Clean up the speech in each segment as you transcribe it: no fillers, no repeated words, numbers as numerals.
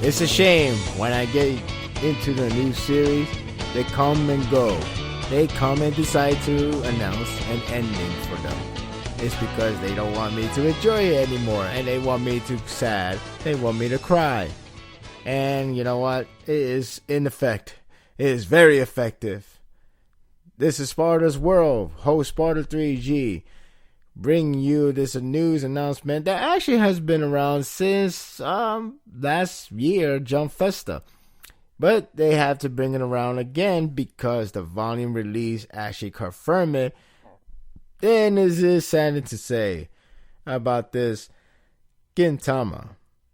It's a shame when I get into the new series, they come and go. They come and decide to announce an ending for them. It's because they don't want me to enjoy it anymore, and they want me to sad. They want me to cry. And you know what? It is in effect. It is very effective. This is Sparda's World, host Sparda 3G, bringing you this news announcement that actually has been around since last year, Jump Festa. But they have to bring it around again because the volume release actually confirmed it. And it is sad to say about this. Gintama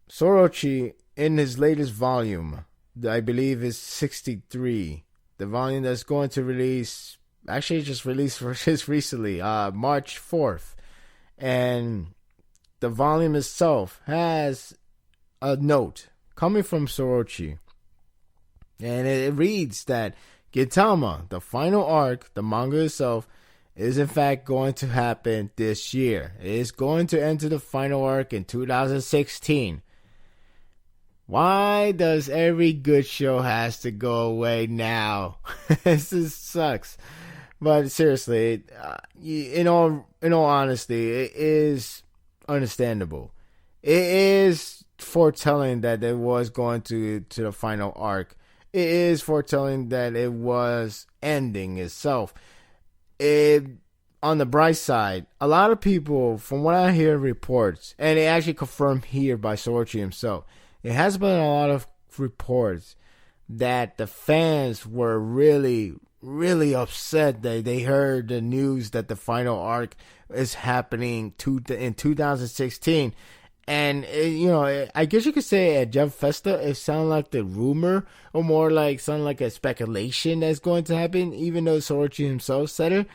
Sorachi, in his latest volume, I believe is 63, the volume that's going to release, actually just released just recently, March 4th. And the volume itself has a note coming from Sorachi. And it reads that Gintama, the final arc, the manga itself, is in fact going to happen this year. It is going to enter the final arc in 2016. Why does every good show has to go away now? This just sucks. But seriously, in all honesty, it is understandable. It is foretelling that it was going to the final arc. It is foretelling that it was ending itself. On the bright side, a lot of people, from what I hear reports, and it actually confirmed here by Sorachi himself, it has been a lot of reports that the fans were really, really upset that they heard the news that the final arc is happening in 2016. And, I guess you could say at Jump Festa, it sounded like the rumor, or more like sounded like a speculation that's going to happen, even though Sorachi himself said it.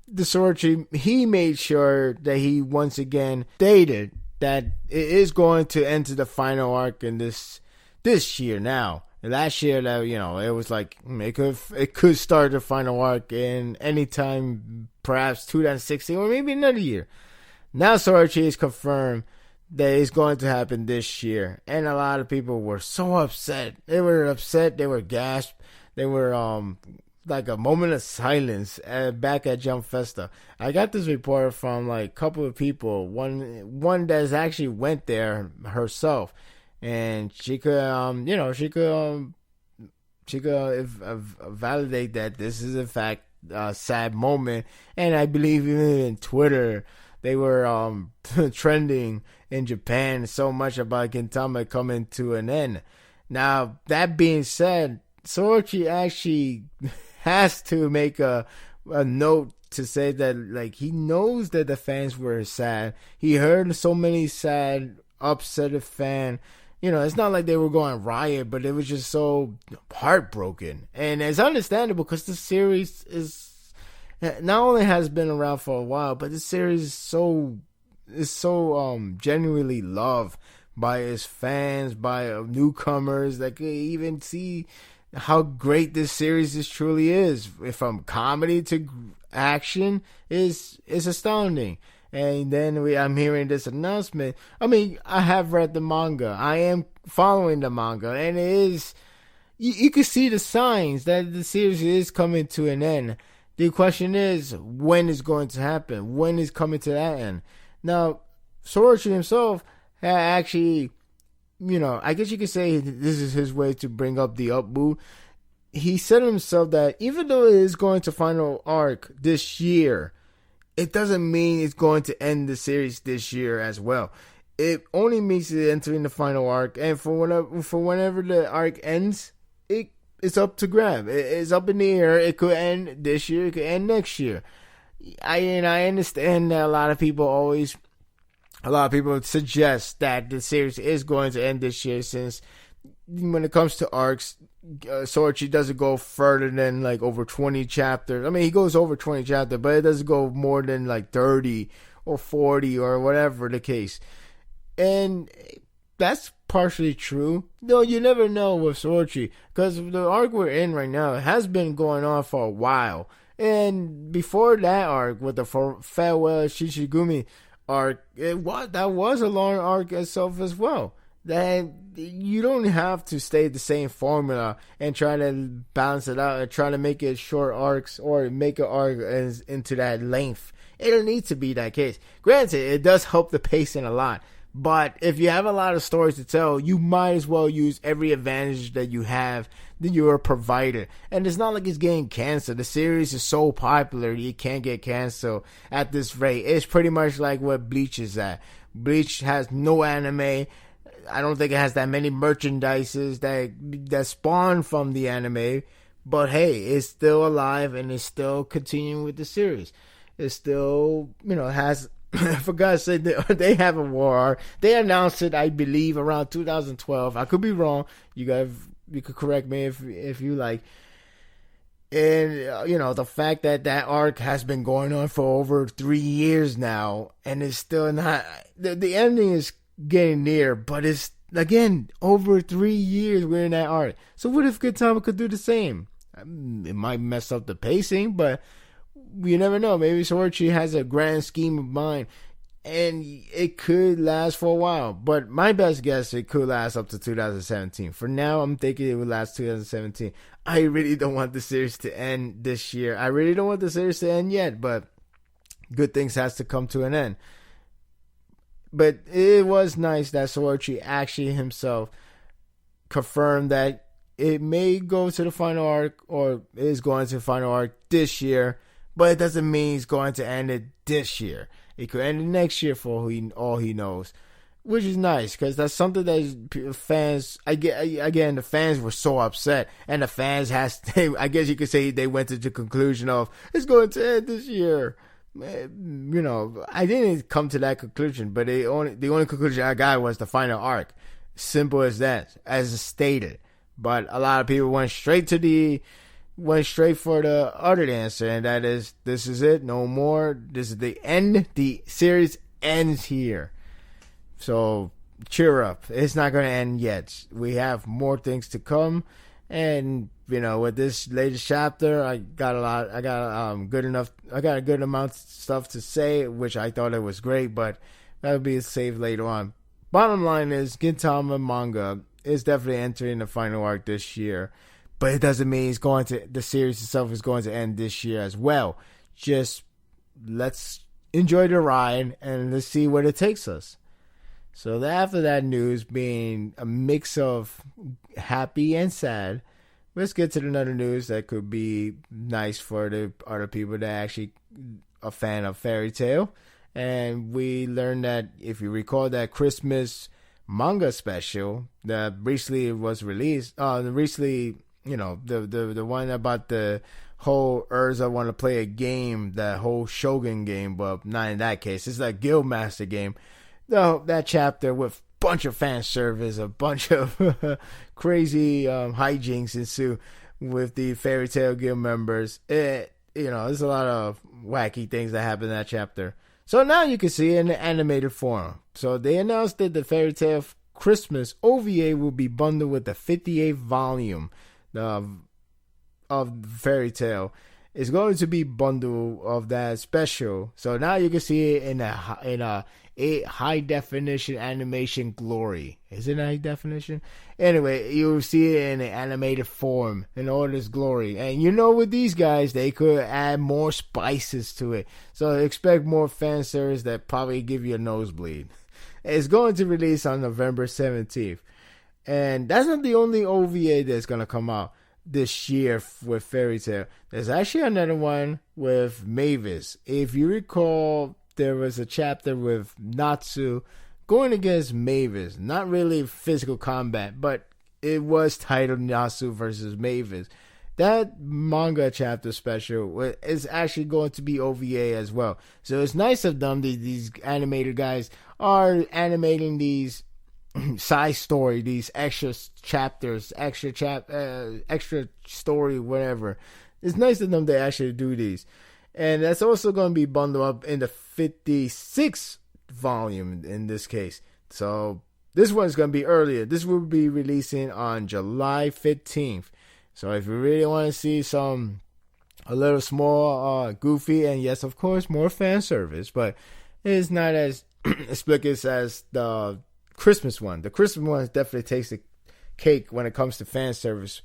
The Sorachi, he made sure that he once again stated that it is going to enter the final arc in this year now. Last year, that it was like it could start the final arc in any time, perhaps 2016 or maybe another year. Now Sorachi is confirmed that it's going to happen this year, and a lot of people were so upset. They were upset. They were gasped. They were like a moment of silence back at Jump Festa. I got this report from like a couple of people. One that's actually went there herself, and she could validate that this is in fact a sad moment. And I believe even in Twitter they were trending in Japan so much about Gintama coming to an end. Now, that being said, Sorachi actually has to make a note to say that, like, he knows that the fans were sad. He heard so many sad, upset fans. It's not like they were going riot, but it was just so heartbroken. And it's understandable because the series is not only has been around for a while, but this series is so genuinely loved by its fans, by newcomers that could even see how great this series truly is. From comedy to action is astounding. And then I'm hearing this announcement. I mean, I have read the manga. I am following the manga, and it is you can see the signs that the series is coming to an end. The question is, when is going to happen? When is coming to that end? Now, Sorachi himself had actually, I guess you could say this is his way to bring up the upbu. He said himself that even though it is going to final arc this year, it doesn't mean it's going to end the series this year as well. It only means it entering the final arc, and for whenever the arc ends, it's up to grab. It's up in the air. It could end this year. It could end next year. I understand that a lot of people suggest that the series is going to end this year, since when it comes to arcs, Sorachi doesn't go further than like over 20 chapters. I mean, he goes over 20 chapters, but it doesn't go more than like 30 or 40 or whatever the case. And that's partially true. Though you never know with Sorachi, because the arc we're in right now has been going on for a while. And before that arc, with the Farewell Shishigumi arc, that was a long arc itself as well. that you don't have to stay the same formula and try to balance it out and try to make it short arcs or make an arc into that length. It don't need to be that case. Granted, it does help the pacing a lot. But if you have a lot of stories to tell, you might as well use every advantage that you have that you're provided. And it's not like it's getting canceled. The series is so popular, you can't get canceled at this rate. It's pretty much like what Bleach is at. Bleach has no anime. I don't think it has that many merchandises that spawn from the anime. But hey, it's still alive and it's still continuing with the series. It still, has... For God's sake, they have a war arc. They announced it, I believe, around 2012. I could be wrong. You could correct me if you like. And the fact that arc has been going on for over 3 years now, and it's still not. The ending is getting near, but it's again over 3 years we're in that arc. So what if Gintama could do the same? It might mess up the pacing, but you never know. Maybe Sorachi has a grand scheme of mind, and it could last for a while. But my best guess, it could last up to 2017. For now, I'm thinking it would last 2017. I really don't want the series to end this year. I really don't want the series to end yet, but good things has to come to an end. But it was nice that Sorachi actually himself confirmed that it may go to the final arc, or is going to the final arc this year. But it doesn't mean he's going to end it this year. It could end it next year for all he knows. Which is nice, because that's something that fans... Again, the fans were so upset. And the fans I guess you could say they went to the conclusion of, it's going to end this year. I didn't come to that conclusion. But the only conclusion I got was the final arc. Simple as that, as stated. But a lot of people went straight for the other answer, and that is, this is it, no more. This is the end. The series ends here. So cheer up. It's not going to end yet. We have more things to come, and with this latest chapter, I got a good amount of stuff to say, which I thought it was great, but that'll be saved later on. Bottom line is, Gintama manga is definitely entering the final arc this year. But it doesn't mean the series itself is going to end this year as well. Just let's enjoy the ride and let's see where it takes us. So after that news being a mix of happy and sad, let's get to another news that could be nice for the other people that actually a fan of Fairy Tail. And we learned that, if you recall, that Christmas manga special that recently was released, the one about the whole Urza want to play a game, that whole Shogun game, but not in that case. It's like Guildmaster game. That chapter with a bunch of fan service, a bunch of crazy hijinks ensue with the Fairy Tail Guild members. There's a lot of wacky things that happen in that chapter. So now you can see it in the animated form. So they announced that the Fairy Tail Christmas OVA will be bundled with the 58th volume of Fairy Tail. It's going to be bundle of that special. So now you can see it in a high definition animation glory. Is it high definition? Anyway, you'll see it in an animated form in all this glory. And with these guys, they could add more spices to it. So expect more fan service that probably give you a nosebleed. It's going to release on November 17th. And that's not the only OVA that's going to come out this year with Fairy Tail. There's actually another one with Mavis. If you recall, there was a chapter with Natsu going against Mavis. Not really physical combat, but it was titled Natsu versus Mavis. That manga chapter special is actually going to be OVA as well. So it's nice of them. These animator guys are animating these side story, these extra chapters, extra story, whatever. It's nice of them to actually do these. And that's also going to be bundled up in the 56th volume in this case. So this one's going to be earlier. This will be releasing on July 15th. So if you really want to see a little small, goofy, and yes, of course, more fan service, but it's not as explicit as the Christmas one. The Christmas one definitely takes the cake when it comes to fan service.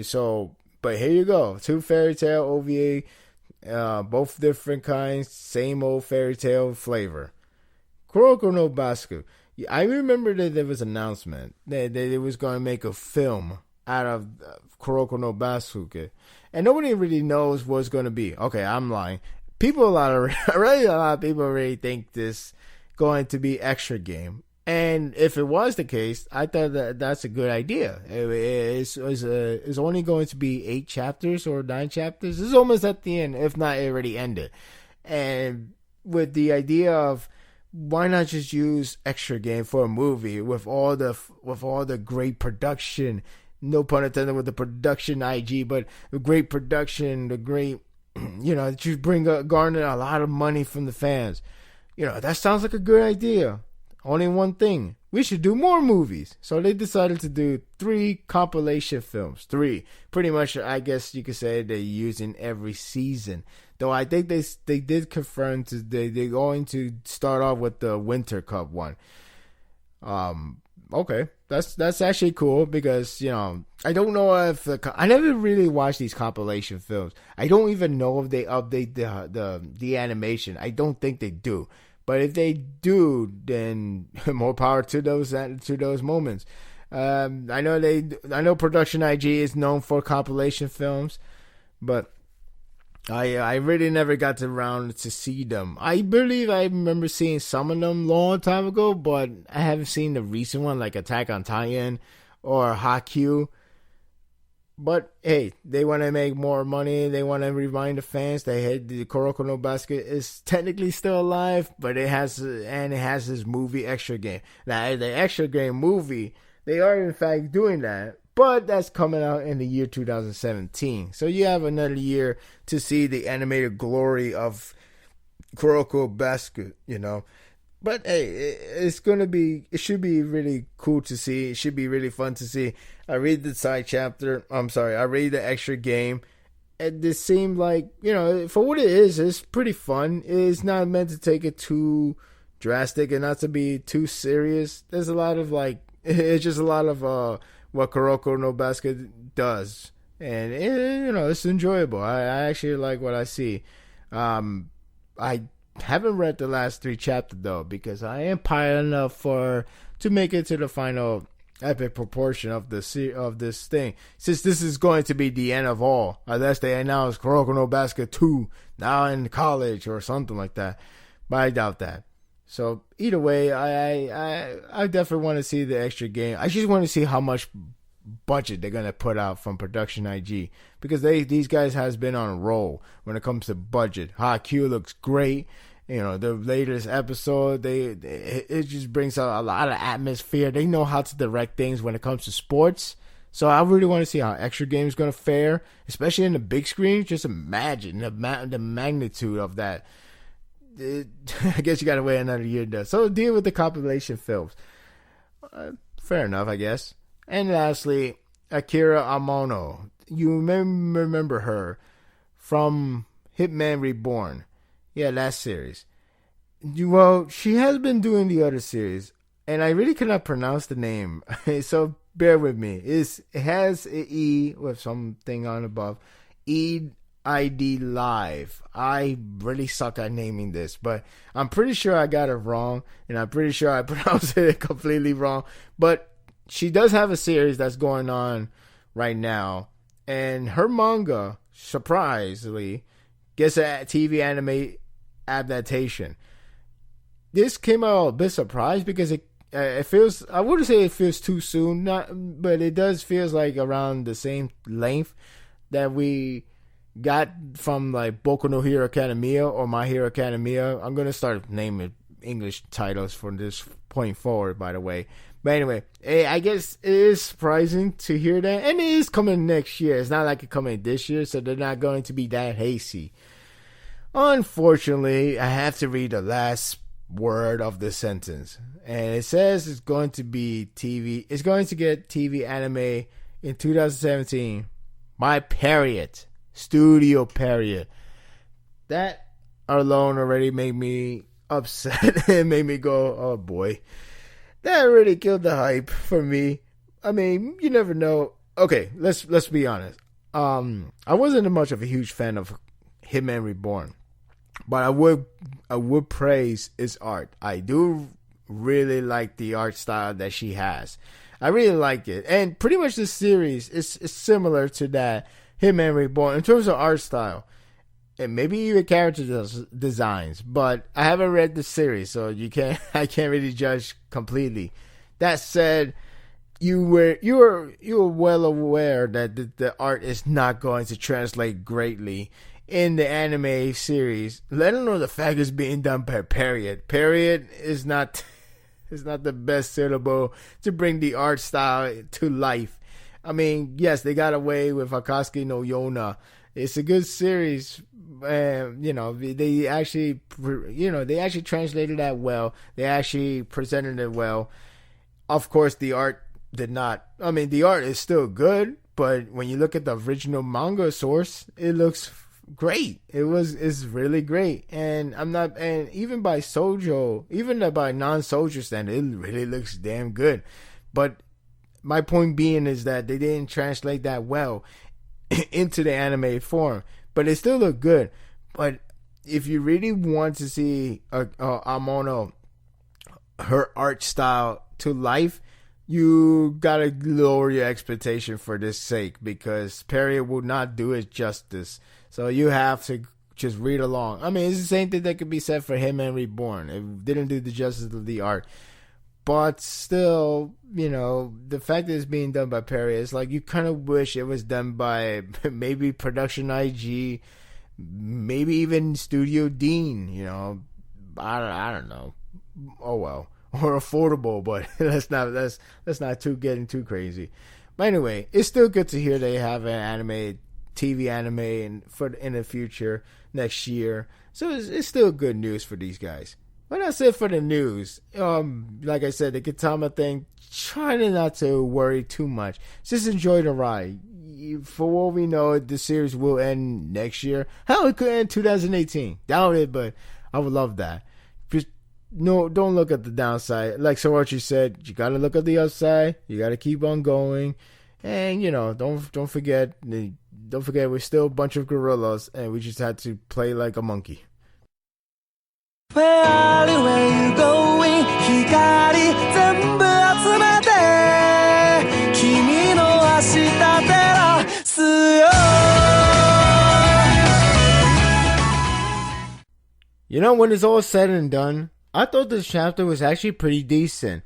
So, but here you go. 2 fairy tale OVA, both different kinds, same old fairy tale flavor. Kuroko no Basuke. I remember that there was an announcement that it was going to make a film out of Kuroko no Basuke. And nobody really knows what it's going to be. Okay, I'm lying. A lot of people already think this going to be extra game. And if it was the case, I thought that's a good idea. It's only going to be 8 chapters or 9 chapters. It's almost at the end, if not it already ended. And with the idea of why not just use extra game for a movie with all the great production, no pun intended with the production IG, but the great production, the great, that you garner a lot of money from the fans. That sounds like a good idea. Only one thing. We should do more movies. So they decided to do 3 compilation films. 3. Pretty much, I guess you could say they're using every season. Though I think they did confirm they're going to start off with the Winter Cup one. Okay. That's actually cool because, I don't know if I never really watched these compilation films. I don't even know if they update the animation. I don't think they do. But if they do, then more power to those moments. I know Production IG is known for compilation films, but I really never got around to see them. I believe I remember seeing some of them long time ago, but I haven't seen the recent one like Attack on Titan or Haikyuu. But hey, they want to make more money. They want to remind the fans that the Kuroko no Basuke is technically still alive, but it has this movie extra game. Now, the extra game movie, they are in fact doing that, but that's coming out in the year 2017. So you have another year to see the animated glory of Kuroko Basuke, But hey, it should be really cool to see. It should be really fun to see. I read the side chapter. I read the extra game. And this seemed like, for what it is, it's pretty fun. It's not meant to take it too drastic and not to be too serious. There's a lot of it's just a lot of what Kuroko no Basuke does. And, it's enjoyable. I actually like what I see. I haven't read the last 3 chapters though, because I am piling enough to make it to the final epic proportion of this thing. Since this is going to be the end of all, unless they announce Kuroko no Basuke 2 now in college or something like that, but I doubt that. So either way, I definitely want to see the extra game. I just want to see how much budget they're gonna put out from Production IG, because these guys has been on a roll when it comes to budget. Haikyuu looks great. The latest episode, it just brings out a lot of atmosphere. They know how to direct things when it comes to sports. So I really want to see how extra game is gonna fare, especially in the big screen. Just imagine the magnitude of that. I guess you gotta wait another year though. So deal with the compilation films. Fair enough, I guess. And lastly, Akira Amano. You remember her from Hitman Reborn. Yeah, that series. Well, she has been doing the other series, and I really cannot pronounce the name, so bear with me. It has an E with something on above. eIDLIVE. I really suck at naming this, but I'm pretty sure I got it wrong, and I'm pretty sure I pronounced it completely wrong. But she does have a series that's going on right now, and her manga, surprisingly, gets a TV anime adaptation. This came out a bit surprised because it feels, I wouldn't say it feels too soon, but it does feels like around the same length that we got from like Boku no Hero Academia or My Hero Academia. I'm gonna start naming English titles from this point forward, by the way. But anyway, I guess it is surprising to hear that, and it is coming next year. It's not like it's coming this year, so they're not going to be that hasty. Unfortunately, I have to read the last word of the sentence, and it says it's going to be TV. It's going to get TV anime in 2017 by Period Studio Period. That alone already made me upset. It made me go, oh boy. that really killed the hype for me. I mean, you never know. Okay, let's be honest. I wasn't much of a huge fan of Hitman Reborn, but I would praise his art. I do really like the art style that she has. I really like it, and pretty much the series is similar to that Hitman Reborn in terms of art style and maybe even character designs. But I haven't read the series, so I can't really judge completely. That said, you were well aware that the art is not going to translate greatly in the anime series. Let alone the fact it's being done by Period. Period is not is not the best suitable to bring the art style to life. I mean, yes, they got away with Akatsuki no Yona. It's a good series. They actually, they actually translated that well. They actually presented it well. Of course, the art did not. I mean, the art is still good, but when you look at the original manga source, it looks great. It's really great, and I'm not, and even by sojo, even by non-sojo standard, it really looks damn good. But my point being is that they didn't translate that well into the anime form, but it still looked good. But if you really want to see Amano, her art style to life, you gotta lower your expectation for this sake, because Perry will not do it justice. So you have to just read along. I mean, it's the same thing that could be said for Hitman Reborn. It didn't do the justice of the art. But still, the fact that it's being done by Perry, it's like you kind of wish it was done by maybe Production IG, maybe even Studio Dean. I don't know. Oh well, or Affordable, but let's not getting too crazy. But anyway, it's still good to hear they have an TV anime in the future next year. So it's still good news for these guys. But that's it for the news. Like I said, the Gintama thing, trying not to worry too much. Just enjoy the ride. For what we know, the series will end next year. Hell, it could end 2018. Doubt it, but I would love that. Just don't look at the downside. Like Sorachi said, you gotta look at the upside. You gotta keep on going, and don't forget we're still a bunch of gorillas, and we just had to play like a monkey. Where you going? 光全部集めて君の明日照らすよ When it's all said and done, I thought this chapter was actually pretty decent.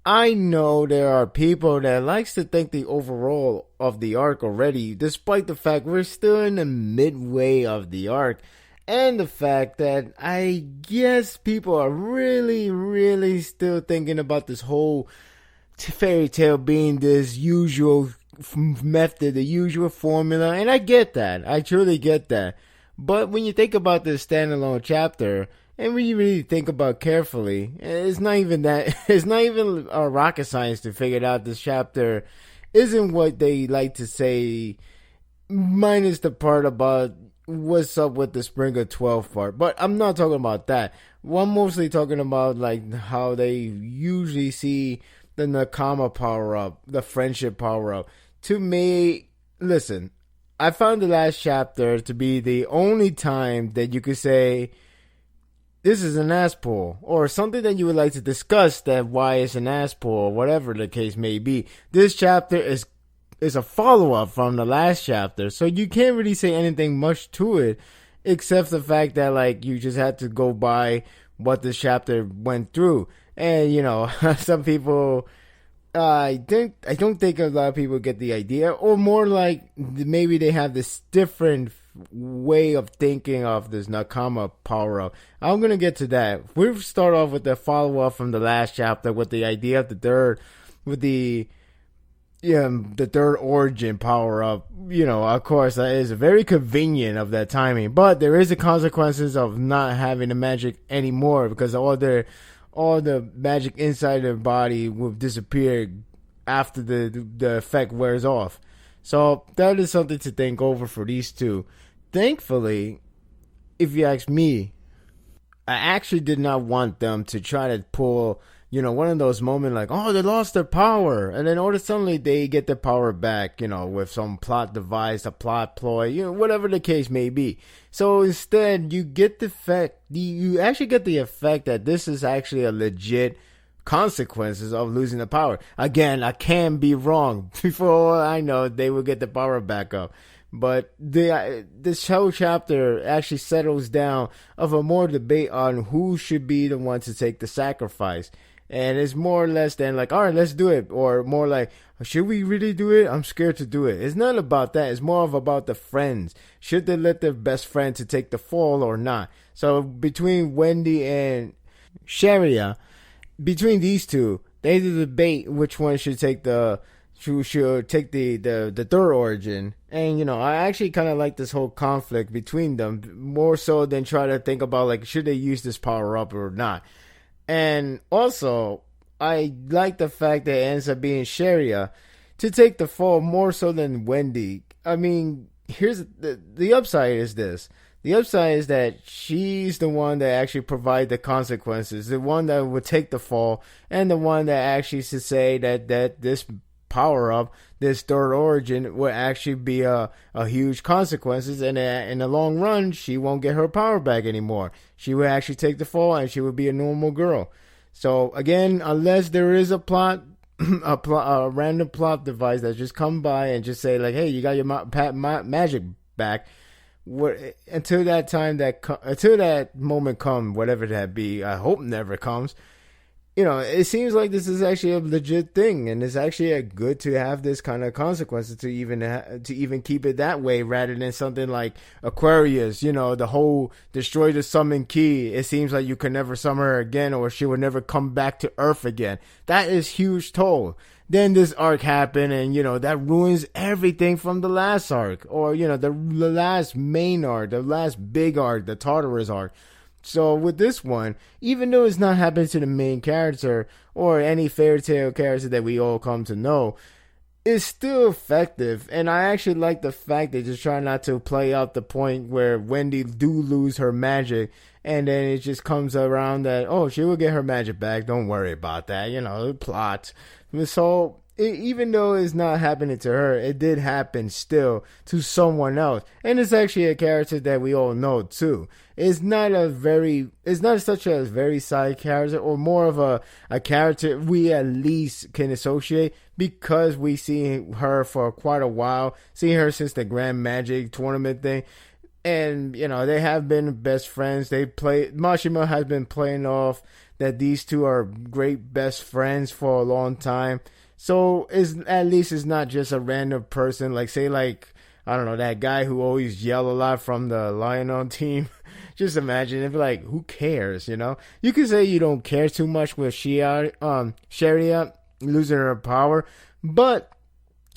I know there are people that likes to think the overall of the arc already, despite the fact we're still in the midway of the arc. And the fact that I guess people are really, really still thinking about this whole fairy tale being this usual method, the usual formula. And I get that. I truly get that. But when you think about this standalone chapter, and when you really think about carefully, it's not even that. It's not even rocket science to figure out this chapter isn't what they like to say, minus the part about what's up with the Spring of 12 part. But I'm not talking about that. Well, I'm mostly talking about like how they usually see the Nakama power up, the friendship power up. To me, listen, I found the last chapter to be the only time that you could say this is an ass pull, or something that you would like to discuss that why it's an ass pull, or whatever the case may be. This chapter is a follow-up from the last chapter, so you can't really say anything much to it, except the fact that like you just had to go by what this chapter went through. And some people, I don't think a lot of people get the idea, or more like maybe they have this different way of thinking of this Nakama power-up. I'm gonna get to that. We'll start off with the follow-up from the last chapter with the idea of the third, with the third origin power up. Of course, that is very convenient of that timing, but there is the consequences of not having the magic anymore, because all the magic inside their body will disappear after the effect wears off. So that is something to think over for these two. Thankfully, if you ask me, I actually did not want them to try to pull one of those moments like, oh, they lost their power, and then all of a sudden they get their power back, with some plot device, a plot ploy, whatever the case may be. So instead, you get the effect, you actually get the effect that this is actually a legit consequences of losing the power. Again, I can be wrong. Before I know, they will get the power back up. But this whole chapter actually settles down of a more debate on who should be the one to take the sacrifice. And it's more or less than like, all right, let's do it. Or more like, should we really do it? I'm scared to do it. It's not about that. It's more of about the friends. Should they let their best friend to take the fall or not? So between Wendy and Sherria, between these two, they debate which one should take the third origin. And I actually kind of like this whole conflict between them more so than try to think about like, should they use this power up or not. And also, I like the fact that it ends up being Sherria to take the fall more so than Wendy. I mean, here's the upside is this. The upside is that she's the one that actually provide the consequences, the one that would take the fall, and the one that actually should say that this power up, this third origin, will actually be a huge consequences, and in the long run, she won't get her power back anymore. She will actually take the fall, and she will be a normal girl. So again, unless there is a plot, a random plot device that just come by and just say like, hey, you got your magic back. Until that moment come, whatever that be, I hope never comes. It seems like this is actually a legit thing, and it's actually good to have this kind of consequences to even keep it that way, rather than something like Aquarius. The whole destroy the summon key. It seems like you can never summon her again, or she will never come back to Earth again. That is huge toll. Then this arc happened, and that ruins everything from the last arc, or the last main arc, the last big arc, the Tartarus arc. So with this one, even though it's not happening to the main character or any fairy tale character that we all come to know, it's still effective. And I actually like the fact they just try not to play out the point where Wendy do lose her magic, and then it just comes around that, oh, she will get her magic back, don't worry about that, the plot. So even though it's not happening to her, it did happen still to someone else, and it's actually a character that we all know too. It's not such a very side character, or more of a character we at least can associate, because we see her for quite a while, seeing her since the Grand Magic tournament thing. And they have been best friends. Mashima has been playing off that these two are great best friends for a long time. So at least it's not just a random person, like say like, I don't know, that guy who always yell a lot from the Lion-On team. Just imagine if like, who cares, You could say you don't care too much with Sherria losing her power, but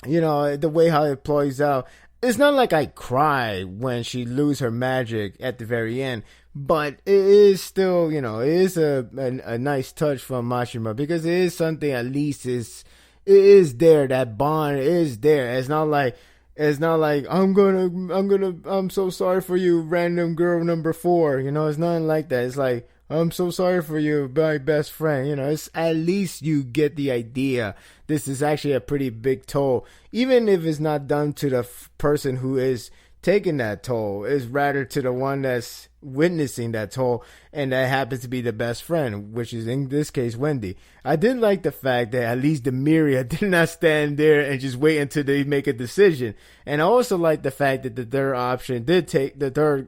the way how it plays out, it's not like I cry when she loses her magic at the very end, but it is still, it is a nice touch from Mashima, because it is something at least it is there. That bond is there. It's not like I'm so sorry for you, random girl number 4. It's nothing like that. It's like, I'm so sorry for you, my best friend. It's at least you get the idea. This is actually a pretty big toll, even if it's not done to the person who is taking that toll. It's rather to the one that's witnessing that toll, and that happens to be the best friend, which is in this case Wendy. I did like the fact that at least Dimaria did not stand there and just wait until they make a decision. And I also like the fact that the third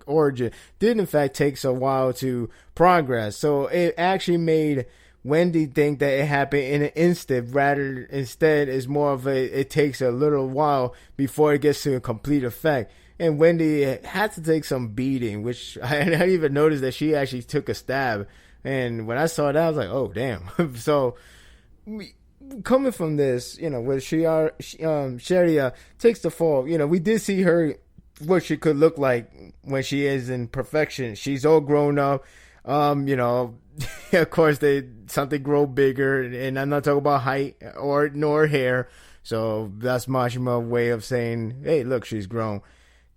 origin did in fact takes a while to progress. So it actually made Wendy think that it happened in an instant, instead it's more of it takes a little while before it gets to a complete effect. And Wendy had to take some beating, which I didn't even notice that she actually took a stab. And when I saw that, I was like, oh, damn. So, coming from this, where Sherria takes the fall, we did see her, what she could look like when she is in perfection. She's all grown up. Of course, something grow bigger. And I'm not talking about height nor hair. So, that's Mashima's way of saying, hey, look, she's grown.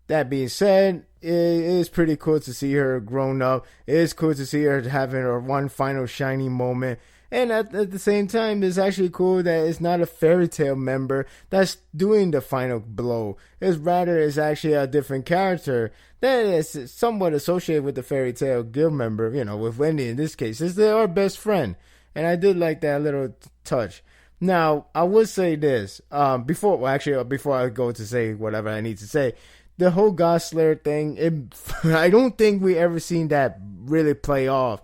That being said, it is pretty cool to see her grown up. It is cool to see her having her one final shiny moment. And at the same time, it's actually cool that it's not a Fairy Tail member that's doing the final blow. It's actually a different character that is somewhat associated with the Fairy Tail guild member, with Wendy in this case. It's our best friend. And I did like that little touch. Now, I would say this, before I go to say whatever I need to say, the whole God Slayer thing, I don't think we ever seen that really play off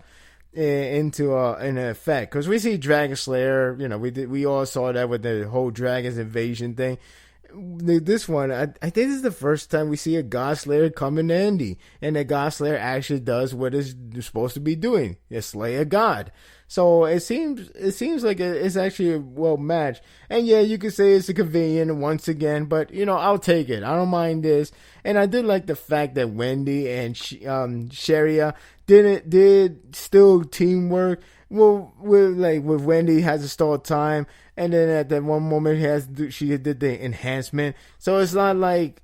into an effect. Because we see Dragon Slayer, we all saw that with the whole Dragons invasion thing. This one, I think this is the first time we see a God Slayer come in handy. And the God Slayer actually does what it's supposed to be doing. Slay a god. So it seems like it's actually a well matched. And yeah, you could say it's a convenient once again, but I'll take it. I don't mind this. And I did like the fact that Wendy and Sherria did still teamwork. Well, with Wendy has to stall time, and then at that one moment she did the enhancement. So it's not like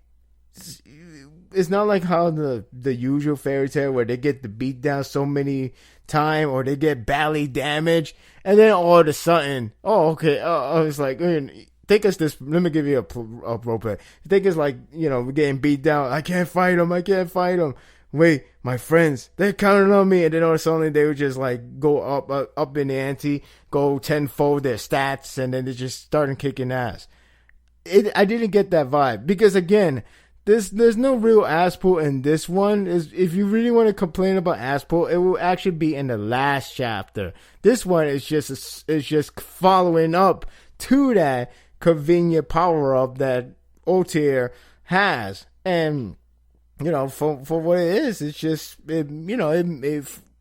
how the usual Fairy Tail where they get the beat down so many time or they get badly damaged, and then all of a sudden, okay, I was like, think us this. Let me give you a role play. Think it's like we're getting beat down. I can't fight him. Wait, my friends, they're counting on me, and then all of a sudden they would just like go up in the ante, go tenfold their stats, and then they just starting kicking ass. I didn't get that vibe because again, there's no real ass pull in this one. If you really want to complain about ass pull, it will actually be in the last chapter. This one is just following up to that convenient power up that Otier has, and for what it is, it's just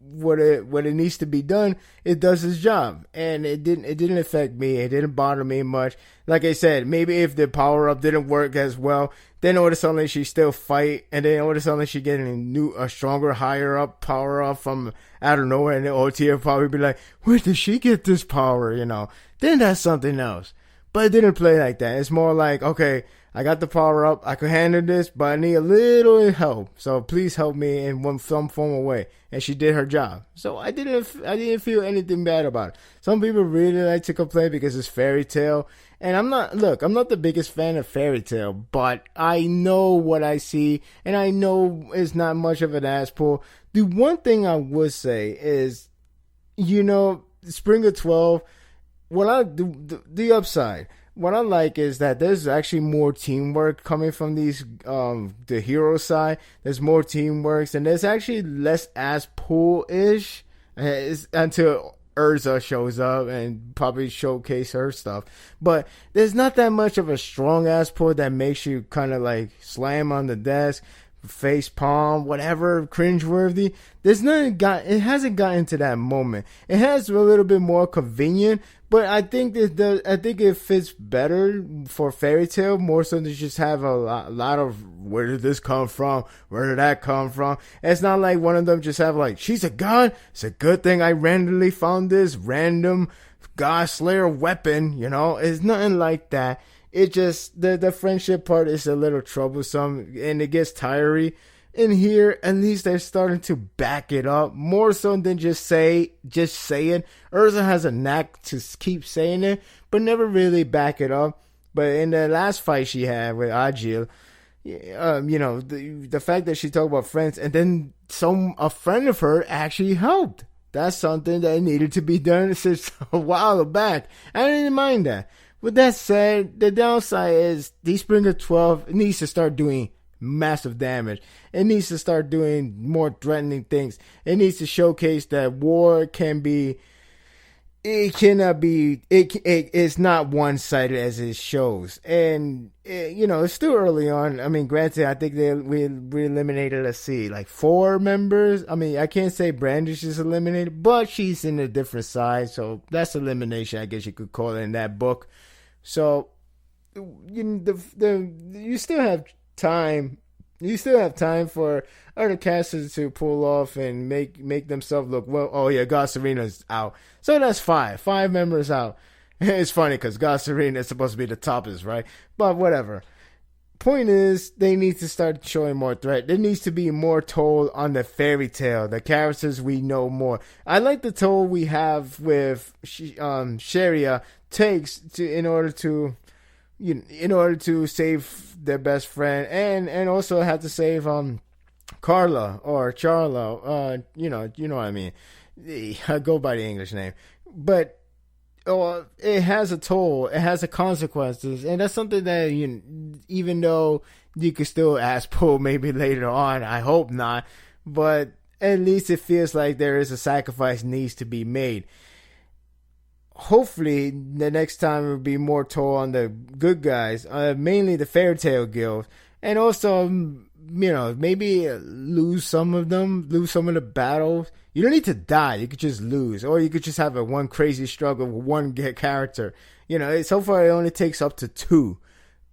what it needs to be done, it does its job, and it didn't affect me. It didn't bother me much. Like I said, maybe if the power up didn't work as well, then all of a sudden she still fight, and then all of a sudden she getting a stronger, higher up power up from out of nowhere, and the OT probably be like, where did she get this power? Then that's something else. But it didn't play like that. It's more like, okay, I got the power up, I can handle this, but I need a little help. So please help me in some form of way. And she did her job. So I didn't feel anything bad about it. Some people really like to complain because it's Fairy Tail. And I'm not the biggest fan of Fairy Tail, but I know what I see, and I know it's not much of an ass pull. The one thing I would say is, Spring of 12, the upside, what I like is that there's actually more teamwork coming from these the hero side. There's more teamwork, and there's actually less ass pull-ish until Urza shows up and probably showcase her stuff. But there's not that much of a strong ass pull that makes you kind of like slam on the desk, face palm, whatever, cringeworthy. It hasn't gotten to that moment. It has a little bit more convenient, but I think it fits better for Fairy Tail more so than just have a lot of where did this come from? Where did that come from? It's not like one of them just have like, she's a god. It's a good thing I randomly found this random God Slayer weapon. It's nothing like that. It just, the friendship part is a little troublesome and it gets tiring. In here, at least they're starting to back it up more so than just say it. Urza has a knack to keep saying it, but never really back it up. But in the last fight she had with Agil, the fact that she talked about friends and then a friend of her actually helped. That's something that needed to be done since a while back. I didn't mind that. With that said, the downside is the Spring of 12 needs to start doing massive damage. It needs to start doing more threatening things. It needs to showcase that war can be, it's not one-sided as it shows. And, it's still early on. I mean, granted, I think we eliminated, let's see, like 4 members. I mean, I can't say Brandish is eliminated, but she's in a different side. So that's elimination, I guess you could call it in that book. So, you still have time. You still have time for other casters to pull off and make themselves look well. Oh yeah, God Serena's out, so that's 5 members out. It's funny because God Serena is supposed to be the toppest, right? But whatever. point is, they need to start showing more threat. There needs to be more toll on the fairy tale, the characters we know more. I like the toll we have with Sherria takes to in order to save their best friend, and also have to save Carla or Charla. You know what I mean. I go by the English name, but it has a toll. It has a consequences, and that's something that even though you could still ask Poe maybe later on. I hope not, but at least it feels like there is a sacrifice needs to be made. Hopefully, the next time it will be more toll on the good guys, mainly the Fairy Tail Guild, and also maybe lose some of them, lose some of the battles. You don't need to die. You could just lose. Or you could just have one crazy struggle with one character. So far it only takes up to 2.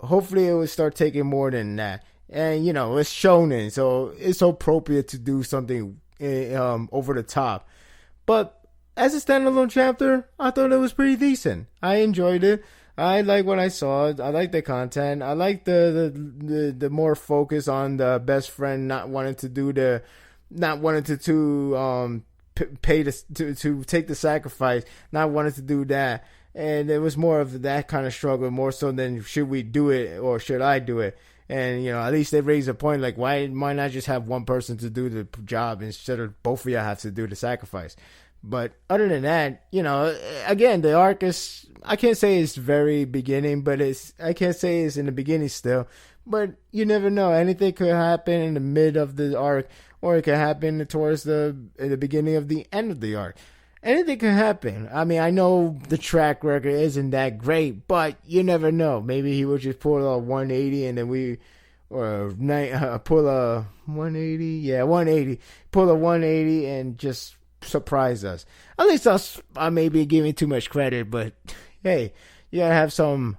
Hopefully it will start taking more than that. And, it's shonen, so it's appropriate to do something over the top. But as a standalone chapter, I thought it was pretty decent. I enjoyed it. I like what I saw. I like the content. I like the more focus on the best friend not wanting to pay to take the sacrifice, not wanting to do that, and it was more of that kind of struggle, more so than should we do it or should I do it. And at least they raised a point like, why not just have one person to do the job instead of both of you have to do the sacrifice. But other than that, again, the arc is, I can't say it's very beginning, but I can't say it's in the beginning still. But you never know. Anything could happen in the mid of the arc, or it could happen towards the beginning of the end of the arc. Anything could happen. I mean, I know the track record isn't that great, but you never know. Maybe he would just pull a 180 and then pull a 180. Yeah, 180. Pull a 180 and just surprise us. At least I may be giving too much credit, but hey, you gotta have some.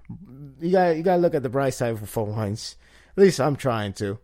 You gotta look at the bright side for once. At least I'm trying to.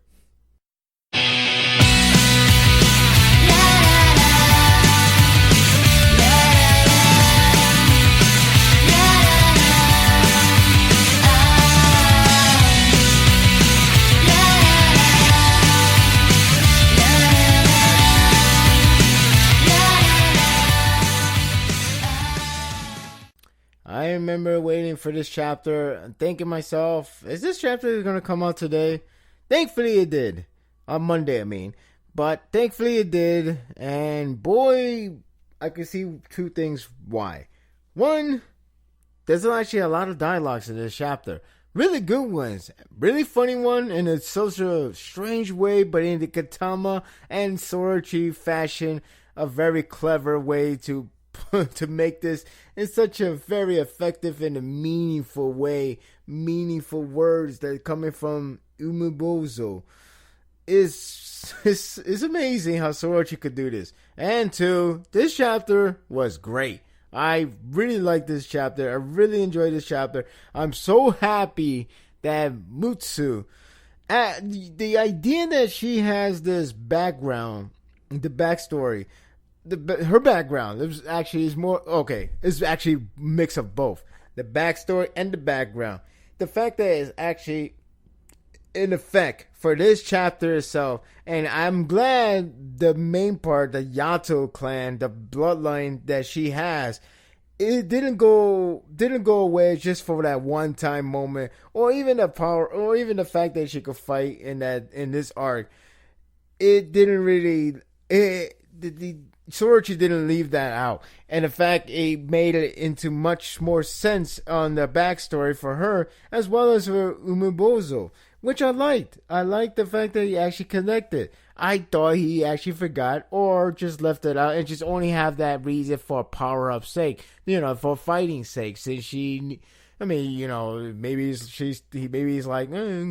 I remember waiting for this chapter and thinking myself, is this chapter going to come out today? Thankfully it did. On Monday, I mean. But thankfully it did. And boy, I can see 2 things why. One, there's actually a lot of dialogues in this chapter. Really good ones. Really funny one in such a strange way, but in the Gintama and Sorachi fashion, a very clever way to make this in such a very effective and a meaningful way. Meaningful words that are coming from Umibozo. It's amazing how Sorachi could do this. And 2, this chapter was great. I really like this chapter. I really enjoyed this chapter. I'm so happy that Mutsu, the idea that she has this background, the backstory, her background is more okay. It's actually a mix of both the backstory and the background. The fact that it's actually in effect for this chapter itself, and I'm glad the main part, the Yato clan, the bloodline that she has, it didn't go away just for that one time moment, or even the power, or even the fact that she could fight in this arc. It didn't really. Sorachi didn't leave that out. And in fact, it made it into much more sense on the backstory for her, as well as for Umibozo, which I liked. I liked the fact that he actually connected. I thought he actually forgot or just left it out and just only have that reason for power-up sake, for fighting sake. Since she, maybe he's like,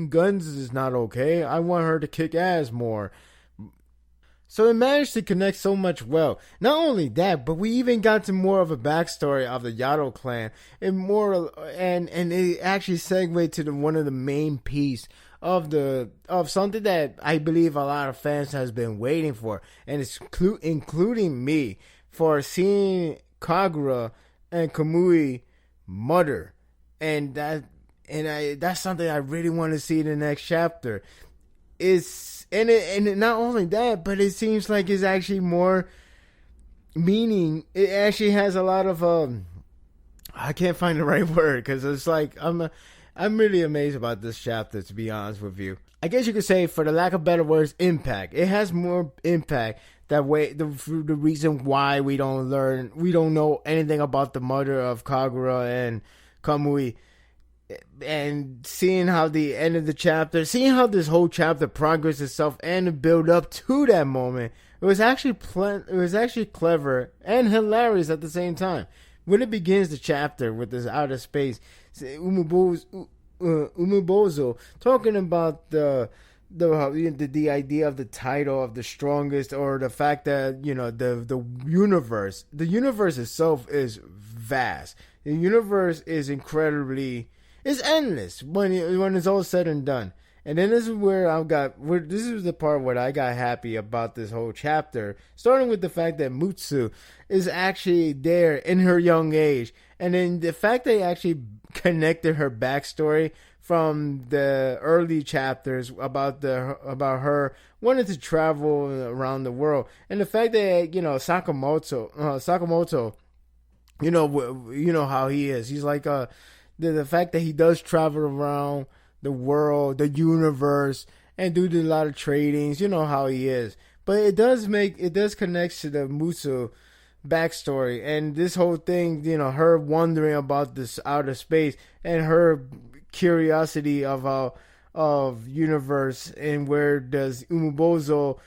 guns is not okay. I want her to kick ass more. So it managed to connect so much well. Not only that, but we even got to more of a backstory of the Yato clan, and it actually segued to one of the main piece of something that I believe a lot of fans has been waiting for, and it's including me, for seeing Kagura and Kamui mutter, and that that's something I really want to see in the next chapter. And not only that, but it seems like it's actually more meaning. It actually has a lot of I can't find the right word because it's like I'm really amazed about this chapter, to be honest with you. I guess you could say, for the lack of better words, impact. It has more impact. That way, the reason why we don't know anything about the mother of Kagura and Kamui, and seeing how the end of the chapter, seeing how this whole chapter progresses itself and the build up to that moment, it was actually clever and hilarious at the same time. When it begins the chapter with this outer space, Umubozo talking about the idea of the title of the strongest, or the fact that the universe itself is vast. The universe is endless when it's all said and done. And then this is this is the part where I got happy about this whole chapter, starting with the fact that Mutsu is actually there in her young age, and then the fact they actually connected her backstory from the early chapters about her wanting to travel around the world, and the fact that Sakamoto, you know how he is. He's like the fact that he does travel around the world, the universe, and do a lot of tradings. You know how he is. But it does connect to the Musu backstory, and this whole thing, her wondering about this outer space and her curiosity of universe, and where does Umubozo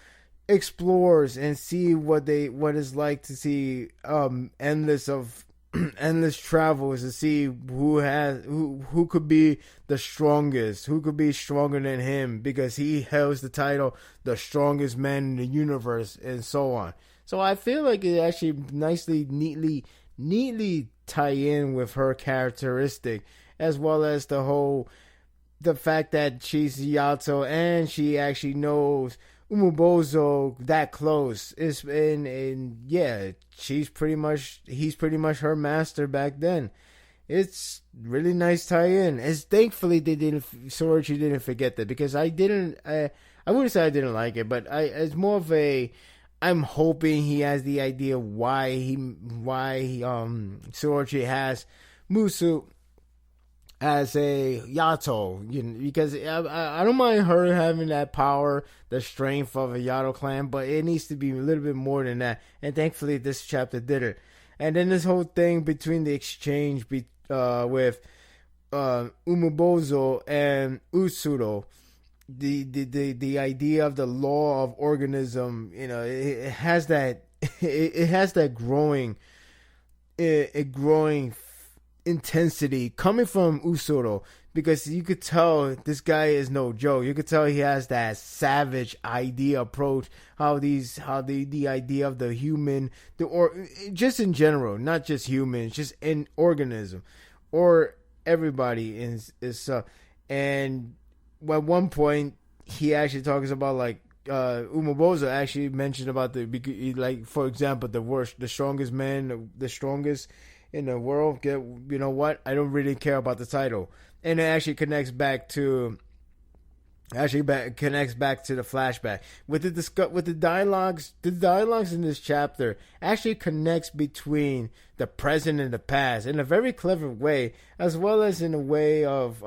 explores and see what it's like to see endless travels, to see who could be the strongest, who could be stronger than him, because he holds the title the strongest man in the universe, and so on. So I feel like it actually neatly tie in with her characteristic, as well as the fact that she's Yato and she actually knows Umubozo that close. And yeah, he's pretty much her master back then. It's really nice tie-in. As thankfully Sorachi didn't forget that, because I wouldn't say I didn't like it, but it's more of I'm hoping he has the idea why Sorachi has Musu as a Yato, because I don't mind her having that power, the strength of a Yato clan, but it needs to be a little bit more than that. And thankfully, this chapter did it. And then this whole thing between the exchange with Umubozo and Usuro, the idea of the law of organism, it has that growing intensity coming from Usuro, because you could tell this guy is no joke. You could tell he has that savage idea approach, how the idea of the human, or just in general, not just humans, just an organism or everybody is and at one point he actually talks about, like, Umubozo actually mentioned about for example, the strongest man, the strongest in the world. You know what? I don't really care about the title, and it actually connects back to the flashback with the dialogues. The dialogues in this chapter actually connects between the present and the past in a very clever way, as well as in a way of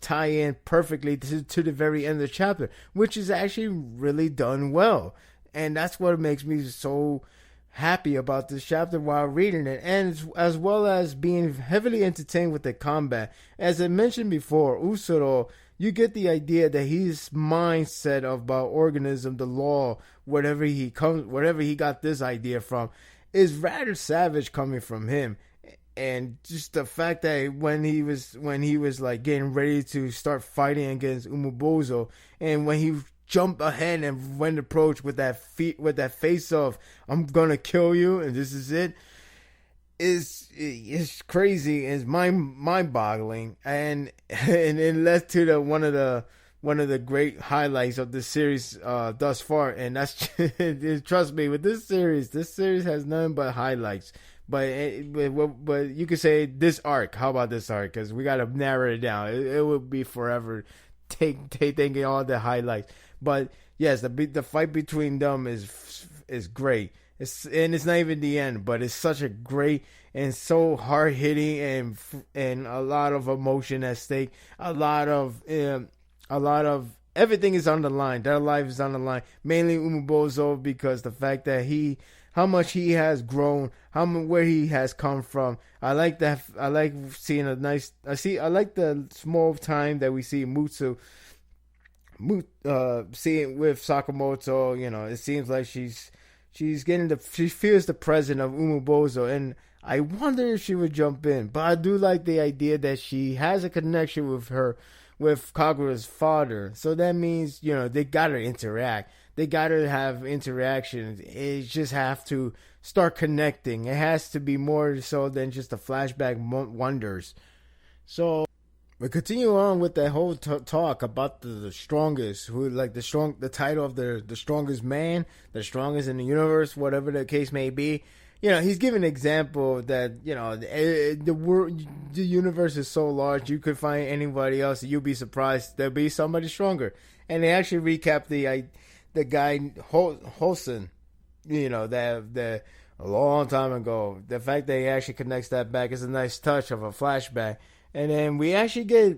tie in perfectly to the very end of the chapter, which is actually really done well. And that's what makes me so happy about this chapter while reading it, and as well as being heavily entertained with the combat. As I mentioned before, Usuro, you get the idea that his mindset about organism, the law, wherever he got this idea from, is rather savage coming from him. And just the fact that when he was like getting ready to start fighting against Umubozo, and when he jumped ahead and went approach with that face of "I'm gonna kill you" and this is it, is crazy. It's mind boggling, and it led to one of the great highlights of the series thus far. And that's trust me, with this series has nothing but highlights. but you could say this arc. How about this arc? Because we gotta narrow it down. It would be forever taking all the highlights. But yes, the fight between them is great. It's not even the end, but it's such a great and so hard hitting and a lot of emotion at stake. A lot of everything is on the line. Their life is on the line. Mainly Umobozo, because the fact that how much he has grown, where he has come from. I like that. I like seeing I like the small time that we see Mutsu. Seeing with Sakamoto, it seems like she feels the presence of Umobozo, and I wonder if she would jump in. But I do like the idea that she has a connection with Kagura's father. So that means, they gotta interact. They gotta have interactions. It just have to start connecting. It has to be more so than just the flashback wonders. So we continue on with that whole talk about the strongest, who like the title of the strongest man, the strongest in the universe, whatever the case may be. He's giving an example that the universe is so large, you could find anybody else, and you'd be surprised there'll be somebody stronger. And they actually recap the guy Holson, that a long time ago. The fact that he actually connects that back is a nice touch of a flashback. And then we actually, to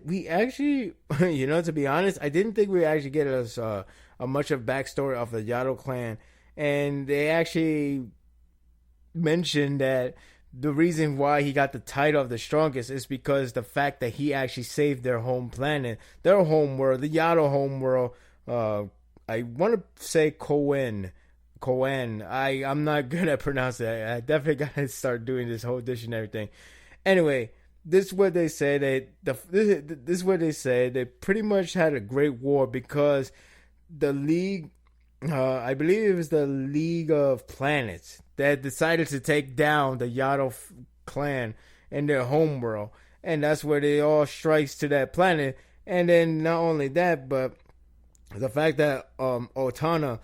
be honest, I didn't think we actually get a much of backstory of the Yado clan. And they actually mentioned that the reason why he got the title of the strongest is because the fact that he actually saved their home planet, their home world, the Yado home world. I want to say Koen. I'm not good at pronouncing it. I definitely got to start doing this whole dictionary thing. Anyway, this is what they say. This is what they say. They pretty much had a great war because the League, I believe it was the League of Planets, that decided to take down the Yado clan and their homeworld. And that's where they all strikes to that planet. And then not only that, but the fact that Otana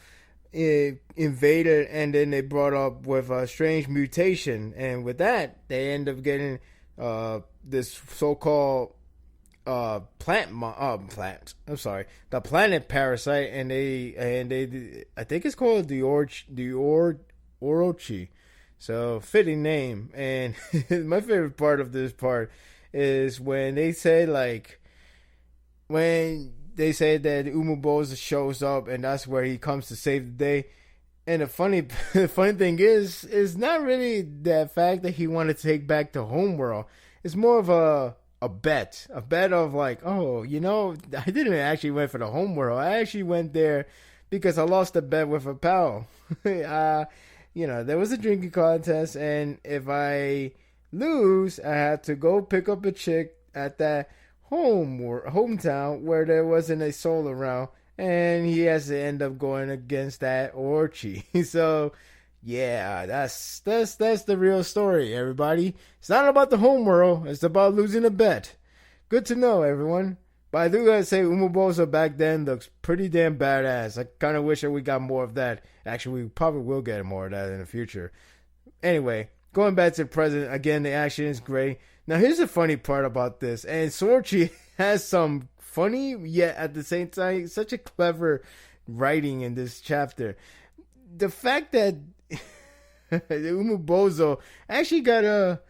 invaded, and then they brought up with a strange mutation. And with that, they end up getting this so-called the planet parasite, and they I think it's called the Orochi. So fitting name. And my favorite part of this part is when they say that Umobozo shows up, and that's where he comes to save the day. And the funny thing is not really that fact that he wanted to take back the homeworld. It's more of a bet of like, I didn't actually went for the homeworld. I actually went there because I lost a bet with a pal. There was a drinking contest, and if I lose, I had to go pick up a chick at that hometown where there wasn't a soul around. And he has to end up going against that Orochi. So, yeah, that's the real story, everybody. It's not about the homeworld. It's about losing a bet. Good to know, everyone. But I do gotta say, Umobozo back then looks pretty damn badass. I kind of wish that we got more of that. Actually, we probably will get more of that in the future. Anyway, going back to the present, again, the action is great. Now, here's the funny part about this. And Sorachi has some funny, yet at the same time, such a clever writing in this chapter. The fact that Umobozo actually got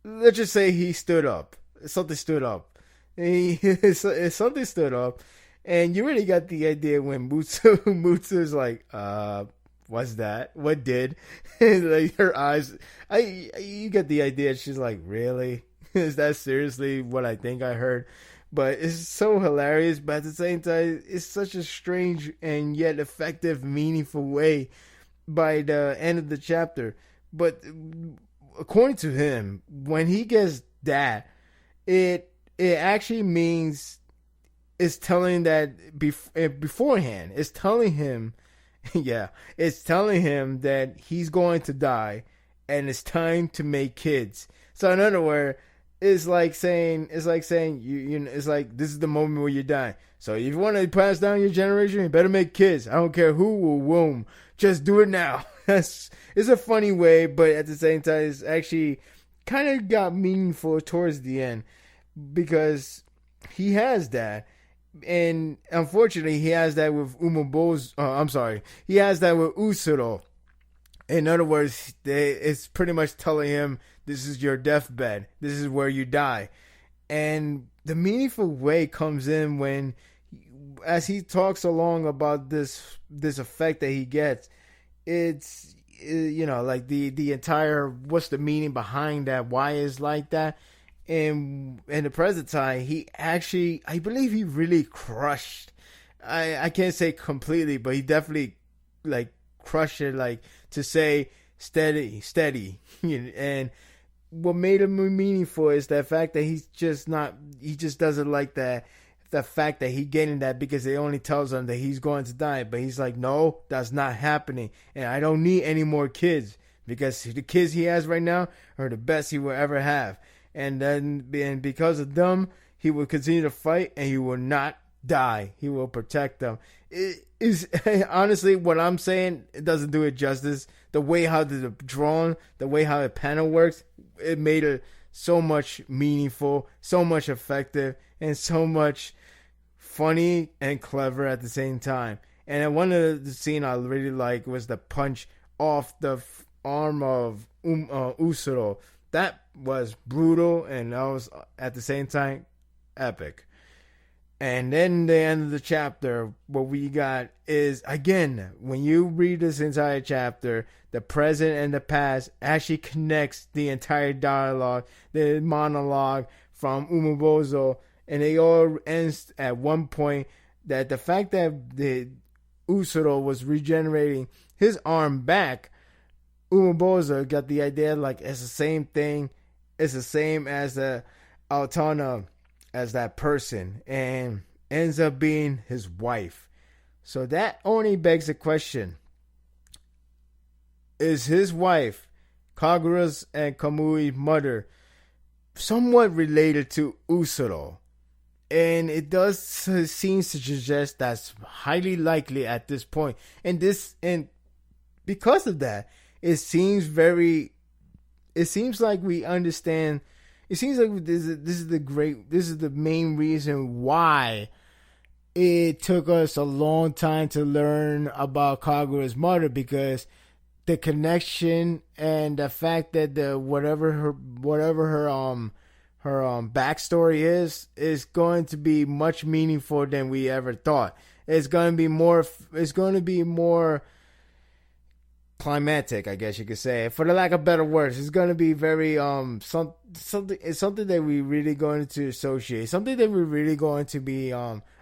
let's just say he stood up. Something stood up. Something stood up. And you really got the idea when Mutsu's like, what's that? What did? Like her eyes, you get the idea. She's like, really? Is that seriously what I think I heard? But it's so hilarious, but at the same time, it's such a strange and yet effective, meaningful way by the end of the chapter. But according to him, when he gets that, it actually means it's telling that beforehand. It's telling him, it's telling him that he's going to die, and it's time to make kids. So in other words, it's like saying you know, it's like this is the moment where you die. So if you want to pass down your generation, you better make kids. I don't care who will womb. Just do it now. It's a funny way, but at the same time, it's actually kind of got meaningful towards the end because he has that. And unfortunately, he has that with Umabo's. I'm sorry, he has that with Usuro. In other words, it's pretty much telling him this is your deathbed. This is where you die. And the meaningful way comes in when, as he talks along about this effect that he gets, it's like the entire what's the meaning behind that? Why is like that? And in the present time, he actually, I believe he really crushed. I can't say completely, but he definitely like crushed it. Like to say steady, and what made him meaningful is the fact that he just doesn't like that. The fact that he getting that because it only tells him that he's going to die, but he's like, no, that's not happening, and I don't need any more kids because the kids he has right now are the best he will ever have, and because of them, he will continue to fight and he will not die. He will protect them. It is honestly what I'm saying. It doesn't do it justice. The way how the drawn, the way how the panel works, it made it so much meaningful, so much effective, and so much funny and clever at the same time. And then one of the scene I really like was the punch off the arm of Usuro. That was brutal, and that was at the same time epic. And then the end of the chapter, what we got is, again, when you read this entire chapter, the present and the past actually connects the entire dialogue, the monologue from Umabozo, and it all ends at one point that the fact that the Usuro was regenerating his arm back, Umabozo got the idea like it's the same thing, it's the same as the Altana, as that person, and ends up being his wife. So that only begs the question: is his wife, Kagura's and Kamui's mother, somewhat related to Usuro? And it does seem to suggest that's highly likely at this point. And because of that, it seems like we understand. It seems like this is the main reason why it took us a long time to learn about Kagura's mother, because the connection and the fact that whatever her backstory is going to be much meaningful than we ever thought. It's going to be more climatic, I guess you could say, for the lack of better words. It's going to be very something. It's something that we really going to associate, something that we're really going to be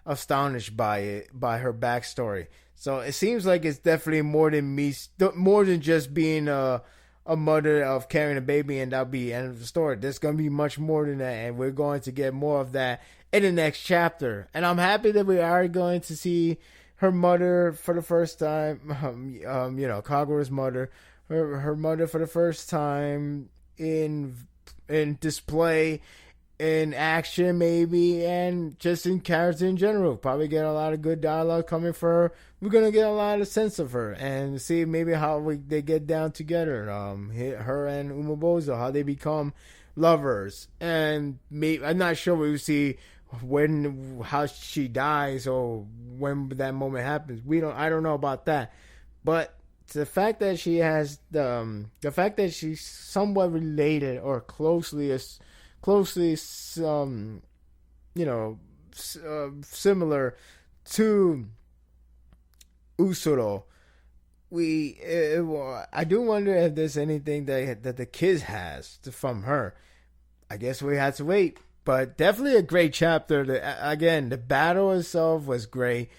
astonished by her backstory. So it seems like it's definitely more than just being a mother of carrying a baby, and that'll be the end of the story. There's going to be much more than that, and we're going to get more of that in the next chapter. And I'm happy that we are going to see her mother for the first time, Kagura's mother, her mother for the first time in display, in action maybe, and just in character in general. Probably get a lot of good dialogue coming for her. We're gonna get a lot of sense of her and see maybe how they get down together. Her and Umabozo, how they become lovers, and maybe I'm not sure we see how she dies or when that moment happens. I don't know about that, but the fact that she has the fact that she's somewhat related or closely similar to Usuro. I do wonder if there's anything that the kids has from her. I guess we had to wait. But definitely a great chapter. Again, the battle itself was great.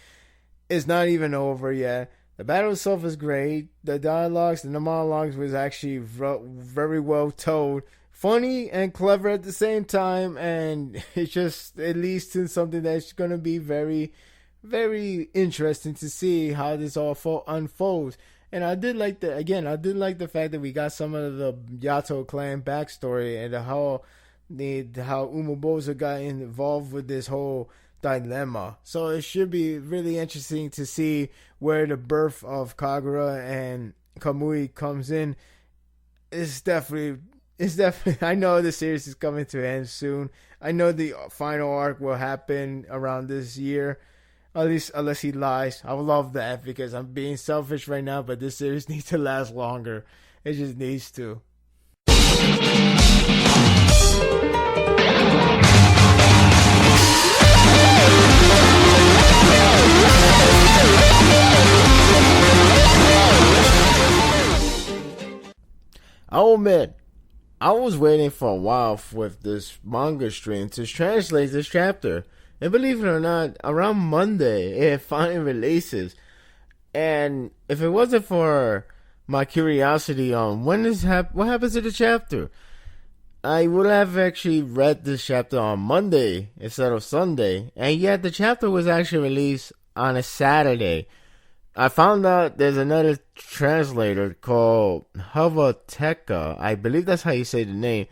It's not even over yet. The battle itself is great. The dialogues and the monologues was actually very well told. Funny and clever at the same time. And it leads to something that's going to be very, very interesting to see how this all unfolds. And I did like the fact that we got some of the Yato clan backstory and how Umobosa got involved with this whole dilemma. So it should be really interesting to see where the birth of Kagura and Kamui comes in. It's definitely. I know the series is coming to an end soon. I know the final arc will happen around this year. At least, unless he lies. I would love that because I'm being selfish right now, but this series needs to last longer. It just needs to. I'll admit, I was waiting for a while with this manga stream to translate this chapter. And believe it or not, around Monday, it finally releases. And if it wasn't for my curiosity on what happens to the chapter, I would have actually read this chapter on Monday instead of Sunday. And yet the chapter was actually released on a Saturday. I found out there's another translator called Havateka. I believe that's how you say the name.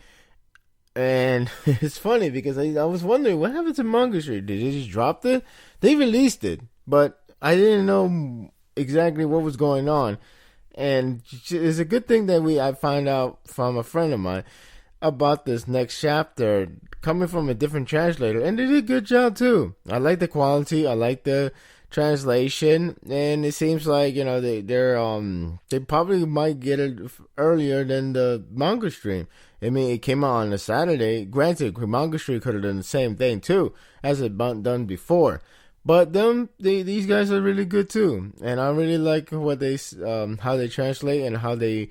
And it's funny because I was wondering what happened to Manga Street. Did they just drop it? They released it, but I didn't know exactly what was going on. And it's a good thing that I found out from a friend of mine about this next chapter coming from a different translator, and they did a good job too. I like the quality. I like the translation, and it seems like they probably might get it earlier than the manga stream. I mean, it came out on a Saturday. Granted, manga stream could have done the same thing too as it done before, but these guys are really good too, and I really like what they how they translate and how they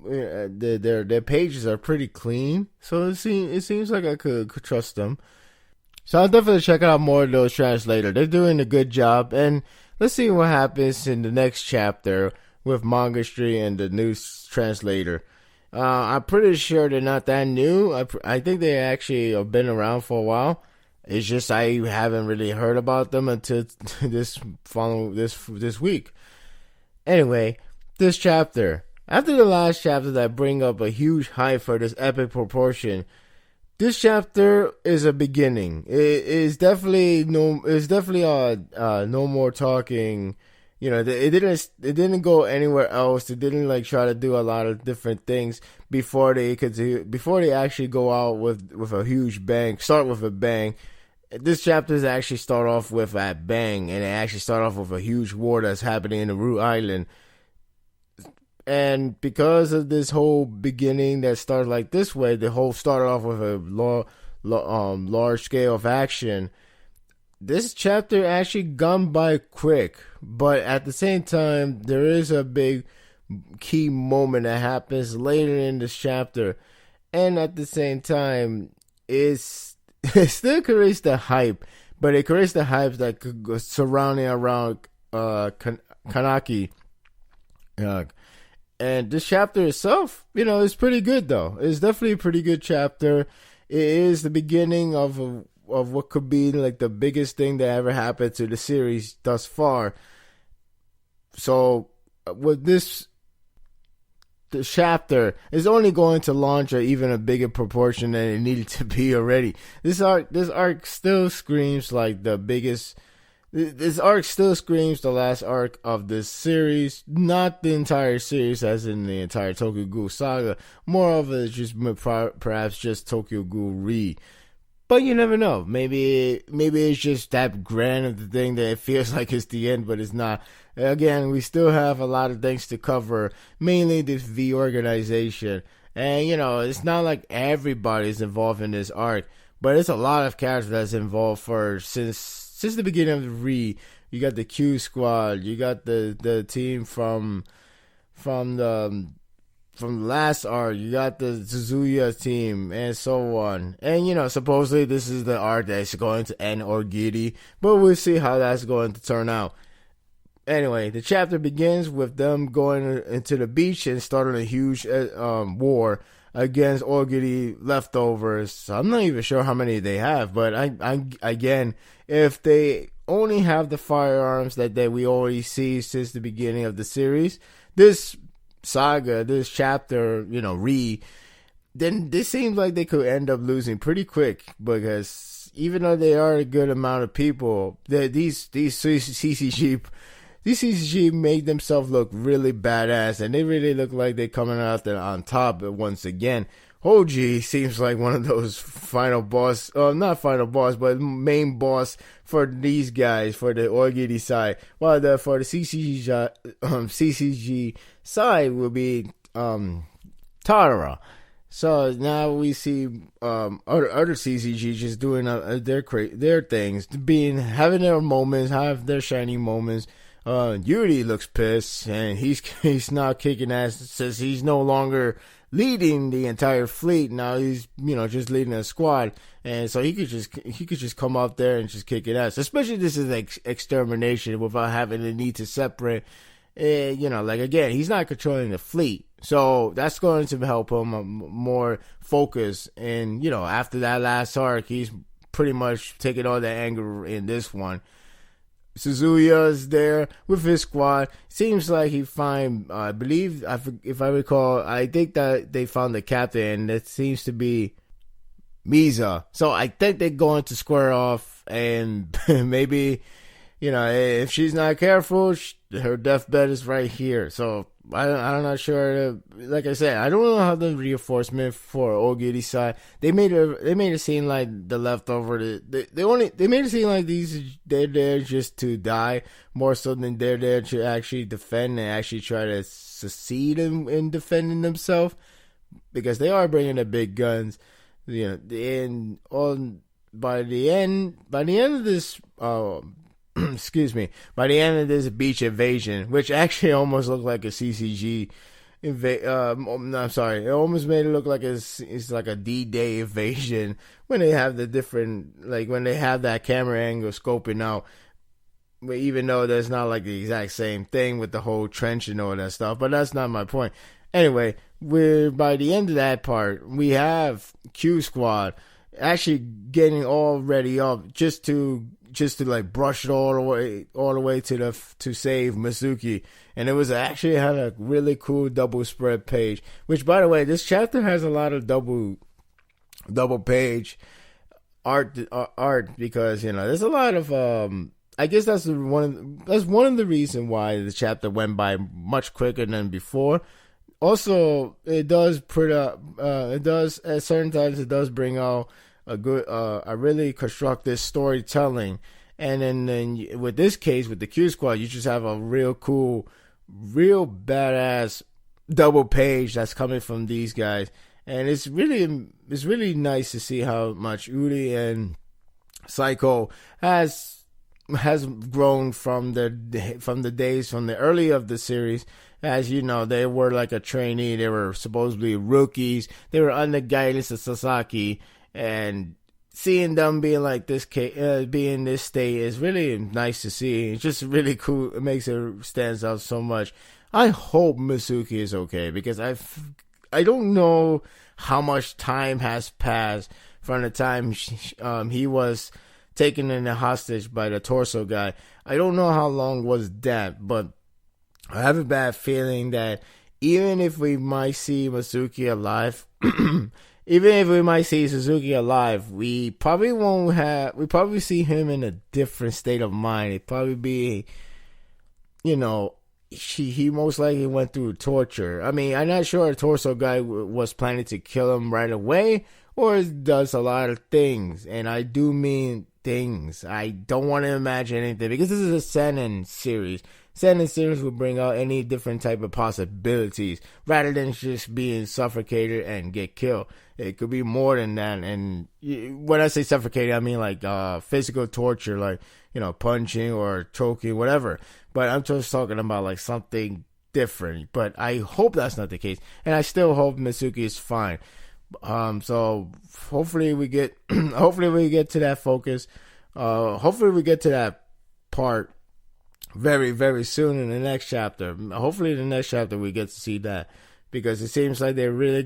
their pages are pretty clean. So it seems like I could trust them. So I'll definitely check out more of those translators. They're doing a good job. And let's see what happens in the next chapter with Manga Street and the new translator. I'm pretty sure they're not that new. I think they actually have been around for a while. It's just I haven't really heard about them until this week. Anyway, this chapter. After the last chapter that bring up a huge hype for this epic proportion, this chapter is a beginning. It is definitely no more talking. It didn't go anywhere else. They didn't try to do a lot of different things before they actually go out with a huge bang. Start with a bang. This chapter is actually start off with a bang, and it actually start off with a huge war that's happening in the Root Island. And because of this whole beginning that started like this way, the whole started off with a large scale of action. This chapter actually gone by quick, but at the same time, there is a big key moment that happens later in this chapter, and at the same time, it still creates the hype, but it creates the hype that could go surrounding around Kaneki. And this chapter itself, is pretty good though. It's definitely a pretty good chapter. It is the beginning of what could be like the biggest thing that ever happened to the series thus far. So with the chapter is only going to launch even a bigger proportion than it needed to be already. This arc still screams like the biggest. This arc still screams the last arc of this series, not the entire series as in the entire Tokyo Ghoul saga. More of it is just perhaps just Tokyo Ghoul Re. But you never know. Maybe it's just that grand of the thing that it feels like it's the end, but it's not. Again, we still have a lot of things to cover, mainly this V organization. And, it's not like everybody's involved in this arc, but it's a lot of characters that's involved since the beginning of the Re. You got the Q Squad, you got the team from the last arc, you got the Suzuya team, and so on. And, supposedly this is the arc that's going to end Orgiri, but we'll see how that's going to turn out. Anyway, the chapter begins with them going into the beach and starting a huge war against Orgiri leftovers. So I'm not even sure how many they have, but again, if they only have the firearms that we already see since the beginning of the series, this saga, this chapter, Re, then this seems like they could end up losing pretty quick, because even though they are a good amount of people, these CCG made themselves look really badass, and they really look like they're coming out there on top once again. Hoji seems like one of those final boss, not final boss, but main boss for these guys, for the Ogiri side. While for the CCG side will be Tara. So now we see other CCG just doing their things, having their moments, have their shining moments. Yuri looks pissed, and he's now kicking ass. Says he's no longer leading the entire fleet. Now he's just leading a squad, and so he could just come out there and just kick it ass. Especially this is like extermination without having the need to separate. Like again, he's not controlling the fleet, so that's going to help him more focus. And after that last arc, he's pretty much taking all the anger in this one. Suzuya's there with his squad. Seems like he find, I believe, if I recall, I think that they found the captain, and that seems to be Misa. So I think they're going to square off, and maybe, if she's not careful, her deathbed is right here. So I'm not sure. Like I said, I don't know how the reinforcement for Ogiri side. They made it seem like the leftover. They made it seem like they're there just to die more so than they're there to actually defend and actually try to succeed in defending themselves, because they are bringing the big guns. And by the end of this. Excuse me. By the end of this beach invasion, which actually almost looked like a CCG I'm sorry, it almost made it look like it's like a D-Day invasion when they have the different, like when they have that camera angle scoping out. But even though that's not like the exact same thing with the whole trench and all that stuff, but that's not my point. Anyway, by the end of that part, we have Q Squad actually getting all ready up just to like brush it all the way to save Mizuki. And it was actually had a really cool double spread page, which, by the way, this chapter has a lot of double page art because there's a lot of I guess that's one of the reasons why the chapter went by much quicker than before. Also, it does at certain times it does bring out a really constructive storytelling. And then with this case, with the Q Squad, you just have a real cool, real badass double page that's coming from these guys. And it's really nice to see how much Uri and Psycho has grown from the days from the early of the series. As you know, they were like a trainee. They were supposedly rookies. They were under guidance of Sasaki, and seeing them being like this, being this state is really nice to see. It's just really cool. It makes it stands out so much. I hope Mizuki is okay, because I don't know how much time has passed from the time he was taken in a hostage by the torso guy. I don't know how long was that, but I have a bad feeling that even if we might see Mizuki alive, even if we might see Suzuki alive, we probably see him in a different state of mind. It'd probably be, he most likely went through torture. I mean, I'm not sure a torso guy was planning to kill him right away, or does a lot of things. And I do mean things. I don't want to imagine anything, because this is a Seinen series. Seinen series will bring out any different type of possibilities, rather than just being suffocated and get killed. It could be more than that. And when I say suffocated, I mean like physical torture, like, punching or choking, whatever. But I'm just talking about like something different. But I hope that's not the case. And I still hope Mizuki is fine. So hopefully we get to that focus. Hopefully we get to that part very, very soon in the next chapter. Hopefully in the next chapter we get to see that, because it seems like they're really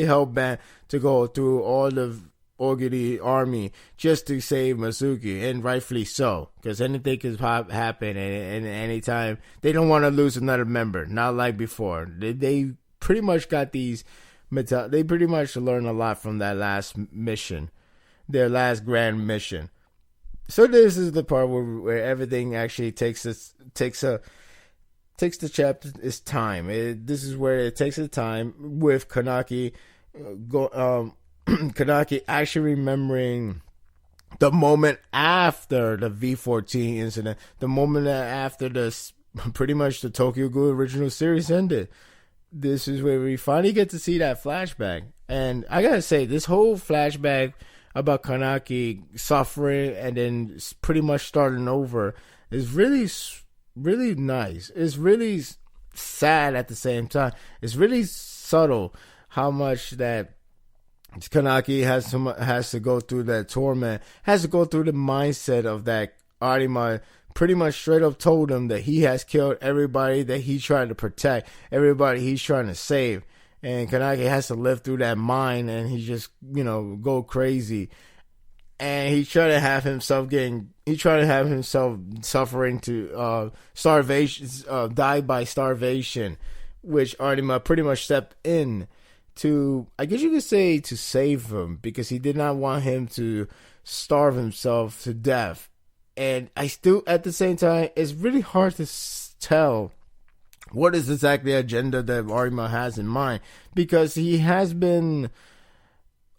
hell-bent to go through all the Ogiri army just to save Mizuki, and rightfully so, because anything could happen and anytime. They don't want to lose another member, not like before. They pretty much got these They pretty much learn a lot from that last mission, their last grand mission. So this is the part where everything actually takes the chapter its time. This is where it takes the time with Kaneki Kaneki actually remembering the moment after the V14 incident, the moment after pretty much the Tokyo Ghoul original series ended. This is where we finally get to see that flashback. And I gotta say, this whole flashback about Kaneki suffering and then pretty much starting over is really, really nice. It's really sad at the same time. It's really subtle how much that Kaneki has to go through that torment, has to go through the mindset of that Arima pretty much straight up told him that he has killed everybody that he tried to protect, everybody he's trying to save. And Kaneki has to live through that mind, and he just, go crazy. And he tried to have himself suffering to starvation, die by starvation, which Arima pretty much stepped in to, I guess you could say, to save him, because he did not want him to starve himself to death. And I still, at the same time, it's really hard to tell what is exactly the agenda that Arima has in mind, because he has been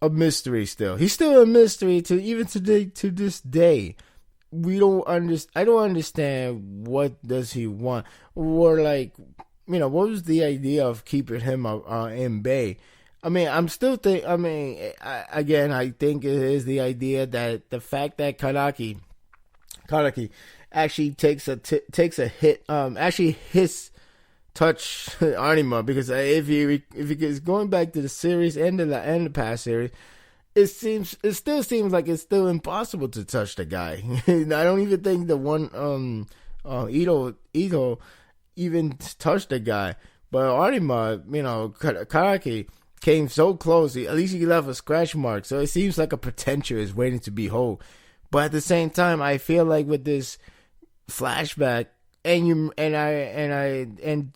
a mystery still. He's still a mystery to this day. I don't understand what does he want, or what was the idea of keeping him in bay. I mean, I think it is the idea that the fact that Kaneki actually takes a hit, actually hits touch Arima, because if he is going back to the series and the past series, it still seems like it's still impossible to touch the guy. I don't even think the one Ito even touched the guy, but Arima, Kaneki came so close. At least he left a scratch mark, so it seems like a potential is waiting to be whole. But at the same time, I feel like with this flashback and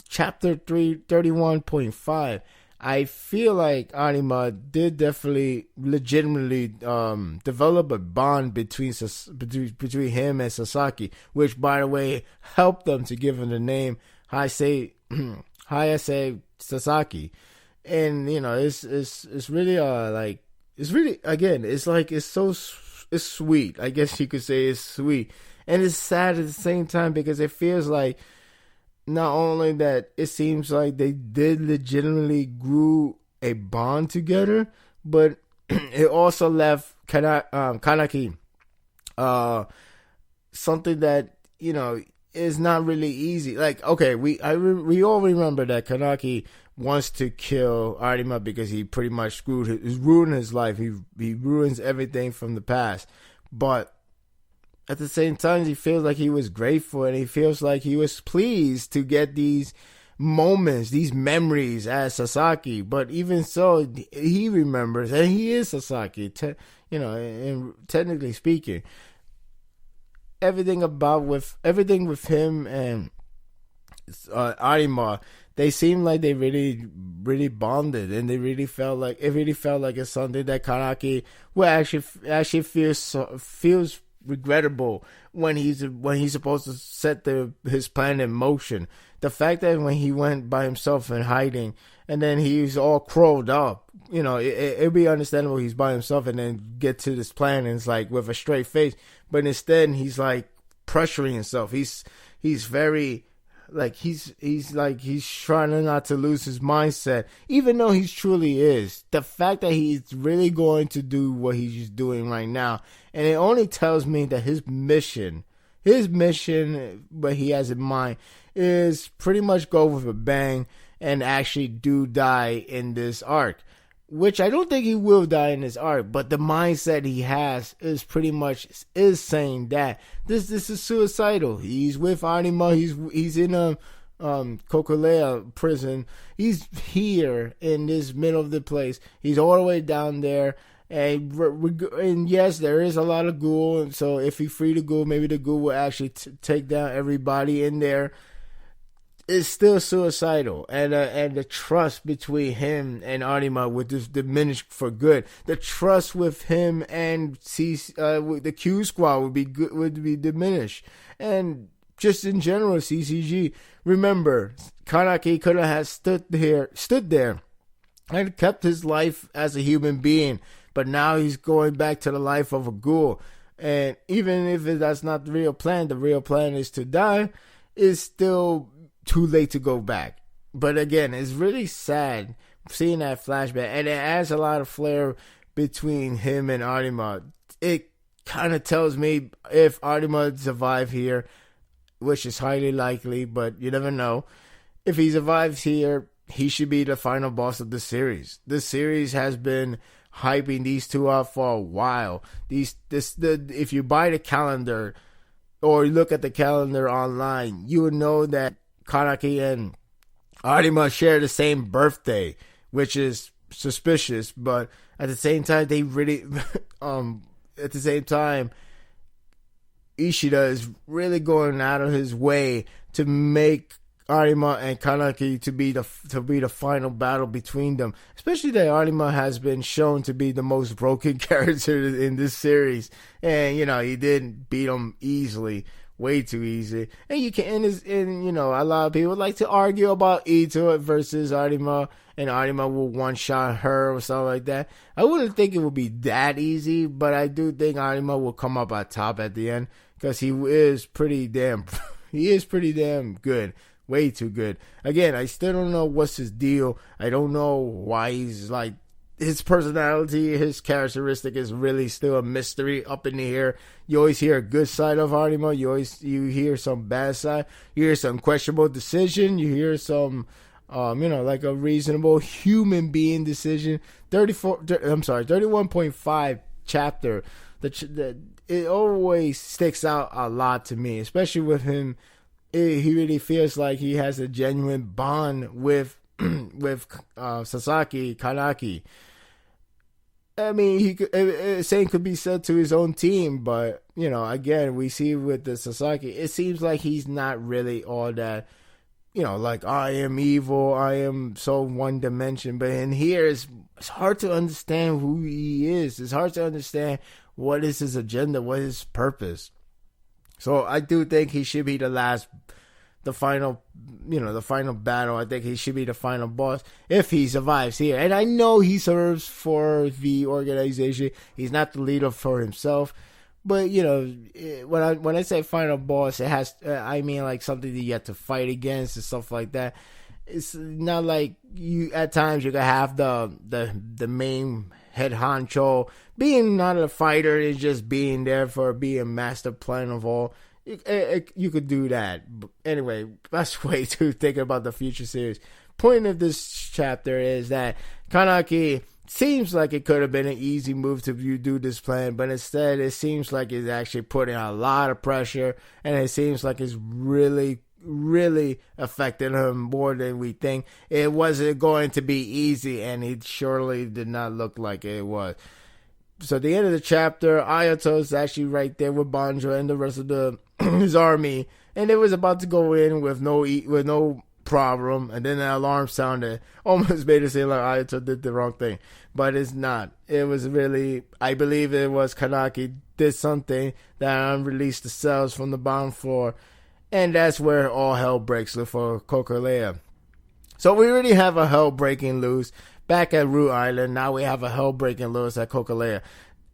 chapter 331.5, I feel like Arima did definitely legitimately develop a bond between him and Sasaki, which, by the way, helped them to give him the name Hayase Sasaki. And it's really it's sweet. I guess you could say it's sweet. And it's sad at the same time, because it feels like not only that it seems like they did legitimately grew a bond together, but it also left Kaneki something that, is not really easy. Like, okay, we all remember that Kaneki wants to kill Arima because he pretty much ruined his life. He ruins everything from the past. But at the same time, he feels like he was grateful, and he feels like he was pleased to get these moments, these memories as Sasaki. But even so, he remembers, and he is Sasaki, and technically speaking. Everything with him and Arima, they seem like they really, really bonded, and it really felt like it's something that Kaneki will actually feels regrettable when he's supposed to set his plan in motion. The fact that when he went by himself in hiding, and then he's all curled up, it'd be understandable he's by himself and then get to this plan and it's like with a straight face. But instead, he's like pressuring himself. He's very he's trying not to lose his mindset, even though he truly is. The fact that he's really going to do what he's doing right now, and it only tells me that his mission, what he has in mind, is pretty much go with a bang and actually do die in this arc. Which I don't think he will die in this arc, but the mindset he has is pretty much saying that this is suicidal. He's with Arima. He's in a Kokolea prison. He's here in this middle of the place. He's all the way down there, and yes, there is a lot of Ghoul. And so if he free the Ghoul, maybe the Ghoul will actually take down everybody in there. is still suicidal, and the trust between him and Arima would just diminish for good. The trust with him and with the Q Squad would be diminished, and just in general CCG. Remember, Kaneki could have stood there, and kept his life as a human being, but now he's going back to the life of a ghoul. And even if that's not the real plan is to die. It's still too late to go back. But again, it's really sad seeing that flashback, and it adds a lot of flair between him and Arima. It kind of tells me if Arima survives here, which is highly likely, but you never know. If he survives here, he should be the final boss of the series. This series has been hyping these two up for a while. If you buy the calendar or look at the calendar online, you would know that Kaneki and Arima share the same birthday, which is suspicious. But at the same time, Ishida is really going out of his way to make Arima and Kaneki to be the final battle between them. Especially that Arima has been shown to be the most broken character in this series, and he didn't beat him easily, way too easy. And a lot of people like to argue about Ito versus Arima, and Arima will one shot her or something like that. I wouldn't think it would be that easy, but I do think Arima will come up on top at the end because he is pretty damn good. Way too good. Again, I still don't know what's his deal. I don't know why he's like, his personality, his characteristic is really still a mystery up in the air. You always hear a good side of Arima. You hear some bad side. You hear some questionable decision. You hear some, like a reasonable human being decision. 31.5 chapter. It always sticks out a lot to me, especially with him. He really feels like he has a genuine bond with Sasaki Kaneki. I mean, same could be said to his own team, but again, we see with the Sasaki, it seems like he's not really all that. Like, I am evil, I am so one dimension. But in here, it's hard to understand who he is. It's hard to understand what is his agenda, what is his purpose. So I do think he should be the final battle. I think he should be the final boss if he survives here. And I know he serves for the organization. He's not the leader for himself. But, when I say final boss, it has, I mean like something that you have to fight against and stuff like that. It's not like at times you can have the main head honcho being not a fighter, is just being there for being master plan of all. You could do that. But anyway, that's way too thinking about the future series. Point of this chapter is that Kaneki seems like it could have been an easy move to do this plan, but instead it seems like it's actually putting a lot of pressure, and it seems like it's really affecting him more than we think. It wasn't going to be easy, and it surely did not look like it was. So at the end of the chapter, Ayato is actually right there with Banjo and the rest of his army, and it was about to go in with no problem, and then the alarm sounded. Almost made it seem like Ayato did the wrong thing, but it's not. It was really, I believe it was Kaneki did something that unreleased the cells from the bottom floor, and that's where all hell breaks loose for Kokolea. So we already have a hell breaking loose back at Root Island. Now we have a hell breaking loose at Kokolea.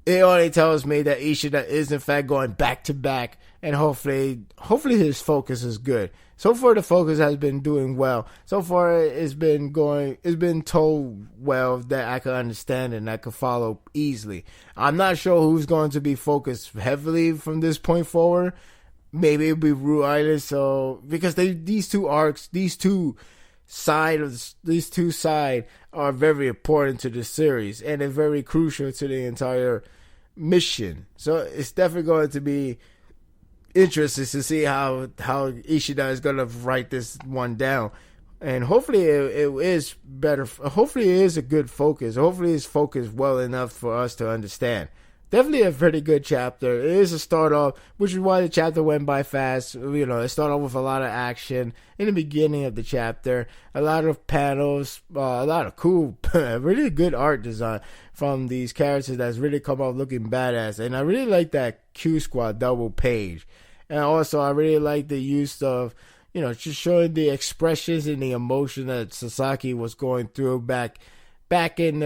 It only tells me that Ishida is in fact going back to back, and hopefully his focus is good. So far the focus has been doing well. So far it's been told well that I can understand and I can follow easily. I'm not sure who's going to be focused heavily from this point forward. Maybe it'll be Root Island. So because these two sides are very important to the series, and they're very crucial to the entire mission. So it's definitely going to be interesting to see how Ishida is going to write this one down, and hopefully it is better. Hopefully it is a good focus. Hopefully it's focused well enough for us to understand. definitely a pretty good chapter. It is a start off, which is why the chapter went by fast. It started off with a lot of action in the beginning of the chapter, a lot of panels, a lot of cool, really good art design from these characters that's really come out looking badass. And I really like that Q Squad double page. And also, I really like the use of, just showing the expressions and the emotion that Sasaki was going through back in,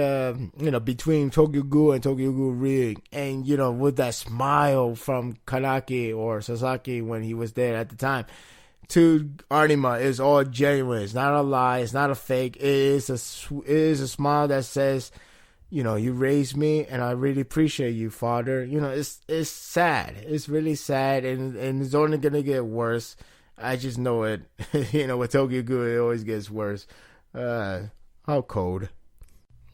between Tokyo Ghoul and Tokyo Ghoul Ring. And, with that smile from Kaneki or Sasaki when he was there at the time to Arima is all genuine. It's not a lie. It's not a fake. It is a smile that says, you raised me and I really appreciate you, father. It's sad. It's really sad, and it's only going to get worse. I just know it. With Tokyo Ghoul, it always gets worse. How cold.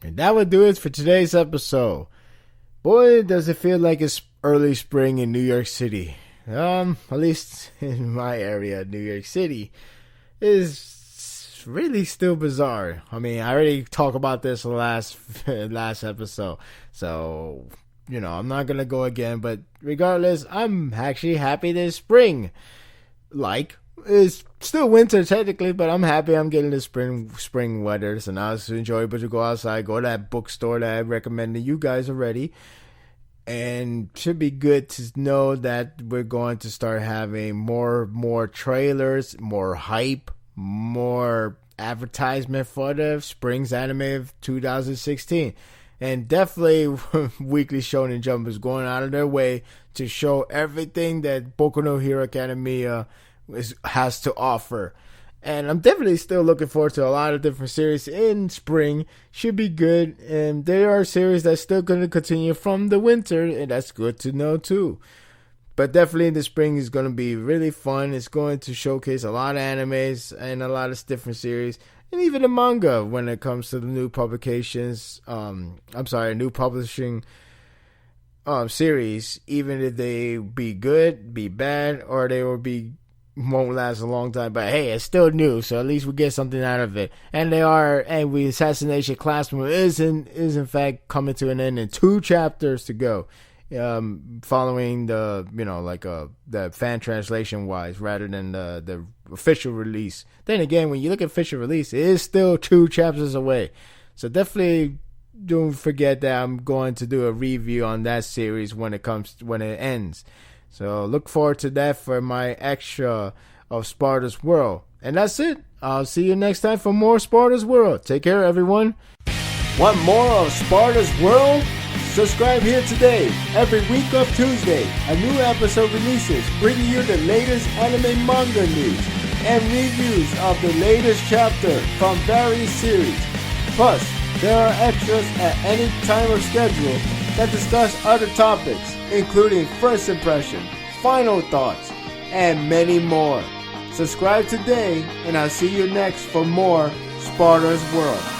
And that would do it for today's episode. Boy, does it feel like it's early spring in New York City. At least in my area, New York City is really still bizarre. I mean, I already talked about this last episode, so I'm not gonna go again. But regardless, I'm actually happy this spring. It's still winter technically, but I'm happy I'm getting the spring weather. So now it's enjoyable to go outside, go to that bookstore that I recommended you guys already. And should be good to know that we're going to start having more trailers, more hype, more advertisement for the Spring's Anime of 2016. And definitely Weekly Shonen Jump is going out of their way to show everything that Boku no Hero Academia has to offer. And I'm definitely still looking forward to a lot of different series in spring. Should be good. And there are series that's still going to continue from the winter, and that's good to know too. But definitely the spring is going to be really fun. It's going to showcase a lot of animes and a lot of different series. And even the manga when it comes to the new publications. New publishing series. Even if they be good, be bad, or they won't last a long time, but hey, it's still new, so at least we get something out of it. And Assassination Classroom is in fact coming to an end in 2 chapters to go, following the fan translation wise rather than the official release. Then again, when you look at official release, it is still 2 chapters away, so definitely don't forget that I'm going to do a review on that series when it ends. So look forward to that for my extra of Sparda's World. And that's it. I'll see you next time for more Sparda's World. Take care, everyone. Want more of Sparda's World? Subscribe here today. Every week of Tuesday, a new episode releases, bringing you the latest anime manga news and reviews of the latest chapter from various series. Plus, there are extras at any time of schedule that discuss other topics, including first impression, final thoughts, and many more. Subscribe today, and I'll see you next for more Sparda's World.